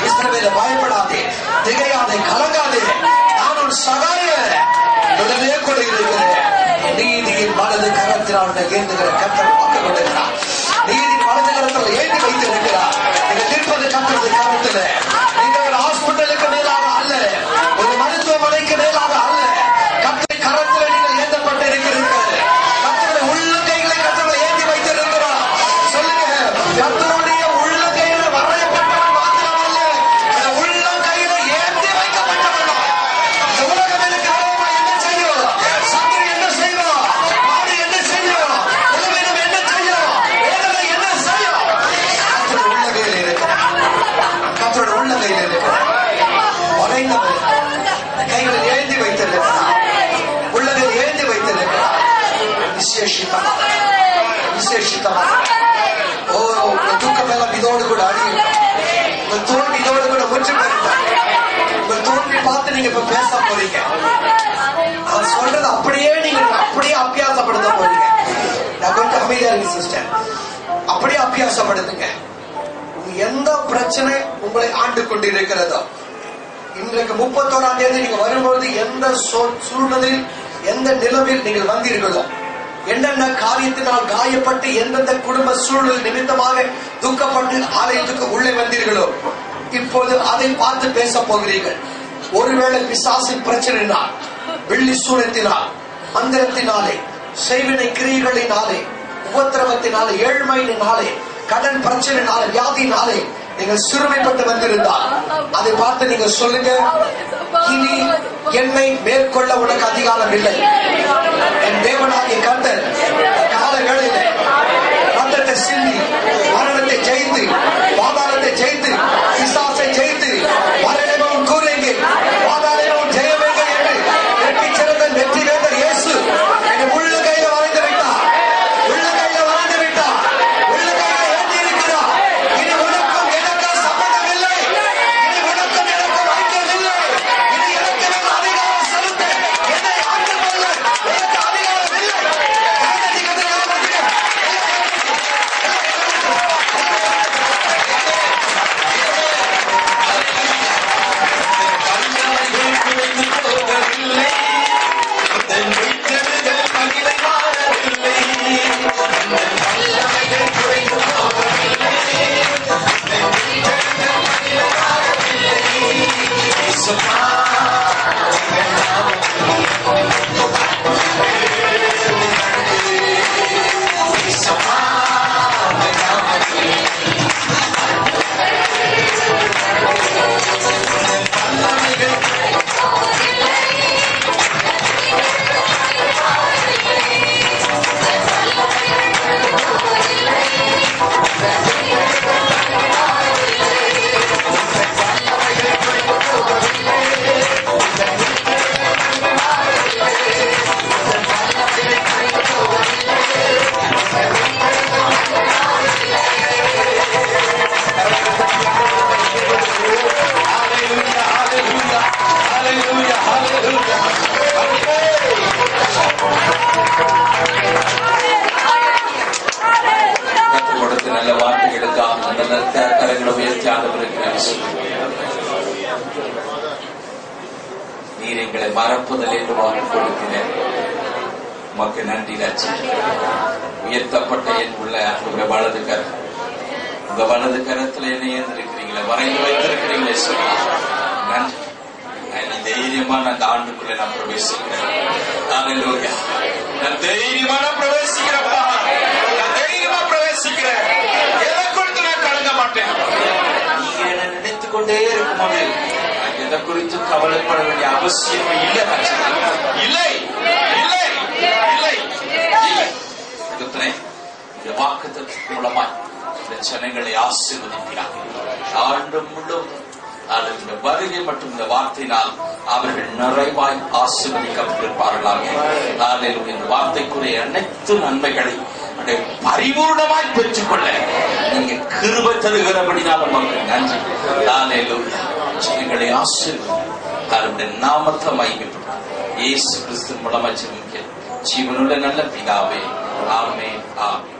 S1: இஸ்ரவேலை பயப்படாதே, திகையாதே, கலங்காதே, நான் ஒரு சகாய உடனே கூட இருக்கிறேன். நீதியின் வலது கரத்தினால் ஏந்துகிற கர்த்தர் வாக்கு கொடுக்கிறார். நீதியின் வலது கரத்தில் ஏந்தி வைத்திருக்கிறார். நீங்கள் நிற்பது கர்த்தருடைய கரத்தில். நீங்கள் ஒரு ஹாஸ்பிட்டலுக்கு மேலாக அல்ல, ஒரு மருத்துவமனைக்கு மேலாக அல்ல, கர்த்தருடைய கரத்தில் நீங்கள் ஏந்தப்பட்டு இருக்கிறீர்கள். கர்த்தருடைய உள்ளங்கைகளை கர்த்தர் ஏந்தி வைத்திருக்கிறார். சொல்லுங்க, கர்த்தருடைய உள்ளங்கையில வரையப்பட்டவன் மாத்திரம் அல்ல, உள்ளங்கையில ஏந்தி வைக்கப்பட்டவன். இந்த உலகம் எனக்கு என்ன செய்யும், சத்துரு என்ன செய்வோம், மாடு என்ன செய்யும், உலகம் என்ன செய்யும், வேதனை என்ன செய்யும். கர்த்தருடைய உள்ளங்கையில் இருக்கிறார். கர்த்தருடைய உள்ளங்கையில் இருக்கிறார். வரைந்தவர் கைகளில் ஏந்தி வைத்திருக்கிறார். உள்ளங்கையில் ஏந்தி வைத்திருக்கிறார். விசேஷித்தமாக தூக்கம் எல்லாம் இதோடு கூட அழியும். உங்கள் தோல்வி இதோடு கூட முற்று பெறும். உங்கள் தோல்வி பார்த்து நீங்க இப்ப பேச போறீங்க. நான் சொல்றது அப்படியே நீங்க அப்படியே அபியாசப்படுத்த போறீங்க. நான் கொஞ்சம் அமைதியா இருக்கு சிஸ்டர். அப்படியே அபியாசப்படுத்துங்க. எந்த பிரச்சனை உங்களை ஆண்டு கொண்டு இருக்கிறதோ, இன்றைக்கு 31ஆம் தேதி நீங்க வரும்போது எந்த சூழ்நிலையில் எந்த நிலவில் நீங்கள் வந்தீர்களோ, என்னென்ன காரியத்தினால் காயப்பட்டு எந்தெந்த குடும்ப சூழல் நிமித்தமாக துக்கப்பட்டு ஆலயத்துக்கு உள்ளே வந்தீர்களோ, இப்போது அதை பார்த்து பேச போகிறீர்கள். ஒருவேளை பிசாசின் பிரச்சனையினால், வெள்ளி சூழத்தினால், மந்திரத்தினாலே, செய்வினை கிரியைகளினாலே, உபத்திரவத்தினாலே, ஏழ்மையினாலே, கடன் பிரச்சனையினாலே, வியாதியினாலே நீங்கள் சிறுமைப்பட்டு வந்திருந்தால் அதை பார்த்து நீங்க சொல்லுங்க, இனி என்னை மேற்கொள்ள உனக்கு அதிகாரம் இல்லை. என் தேவனாகிய கர்த்தர் கால வேளையிலே ரத்தத்தை சிந்தி மரணத்தை ஜெயித்து, பாதாளத்தை ஜெயித்து, பிசாசை ஜெயித்து, மரணமும் கூறுங்க, பாதாளமும் ஜெயவேங்க என்று வெற்றி சிறந்த வெற்றி வேந்தர் இயேசு என் உள்ள கையில வரைந்து விட்டார். உள்ள கையில வரைந்து விட்டார். உள்ள கையில ஏந்தி இருக்கிறார். இனி உனக்கும் எனக்கும் சம்பந்தம் இல்லை. இனி உனக்கும் எனக்கும் ஐக்கியம் இல்லை. இனி எனக்கு அதிகாரம் செலுத்த என்னை ஆண்டு கொள்ள எனக்கு அதிகாரம் இல்லை.
S3: நல்ல வார்த்தைகளுக்காக நல்ல கரங்களை உயர்த்தி ஆண்டவருக்கு நீர் எங்களை மறப்பதில் என்று வாக்கு கொடுக்கிறேன். உமக்கு நன்றி ராஜா. உயர்த்தப்பட்ட என் உள்ள உங்க வலது கரம், உங்க வலது கரத்துல என்ன ஏந்திருக்கிறீங்களே, வரைந்து வைத்திருக்கிறீங்களே சொல்லி நன்றி. இந்த தைரியமா நான் ஆண்டுக்குள்ள நான் பிரவேசிக்கிறேன். ஹல்லேலூயா. நான் தைரியமா நான் பிரவேசிக்கிறேன்ப்பா. நான் தைரியமா பிரவேசிக்கிறேன். எதை குறித்து நான் கலங்க மாட்டேன். நீங்க என்ன நினைத்துக் கொண்டே இருக்கும்போது எதை குறித்து கவலைப்பட வேண்டிய அவசியம் இல்லை. இல்லை இல்லை இல்லை இல்லை. இந்த வாக்குத்தத்தத்தின் மூலமாய் இந்த ஜனங்களை ஆசீர்வதிக்கிறார். ஆண்டு முழுவதும் இந்த வருகை மற்றும் இந்த வார்த்தையினால் அவர்கள் நிறைவாய் ஆசீர்வதிக்கப்பட்டிருப்பார்களாக. இந்த வார்த்தைக்குரிய அனைத்து நன்மைகளை பரிபூர்ணமாய் பெற்றுக்கொள்ள நீங்க கிருபை தருகிறபடினால மக்கள் நன்றி. ஜனங்களை ஆசீர்வதி நாமத்தை மகிமைப்படும் இயேசு கிறிஸ்து மூலமா ஜெபிக்கிறேன் ஜீவனுள்ள நல்ல பிதாவே. ஆமென் ஆமென்.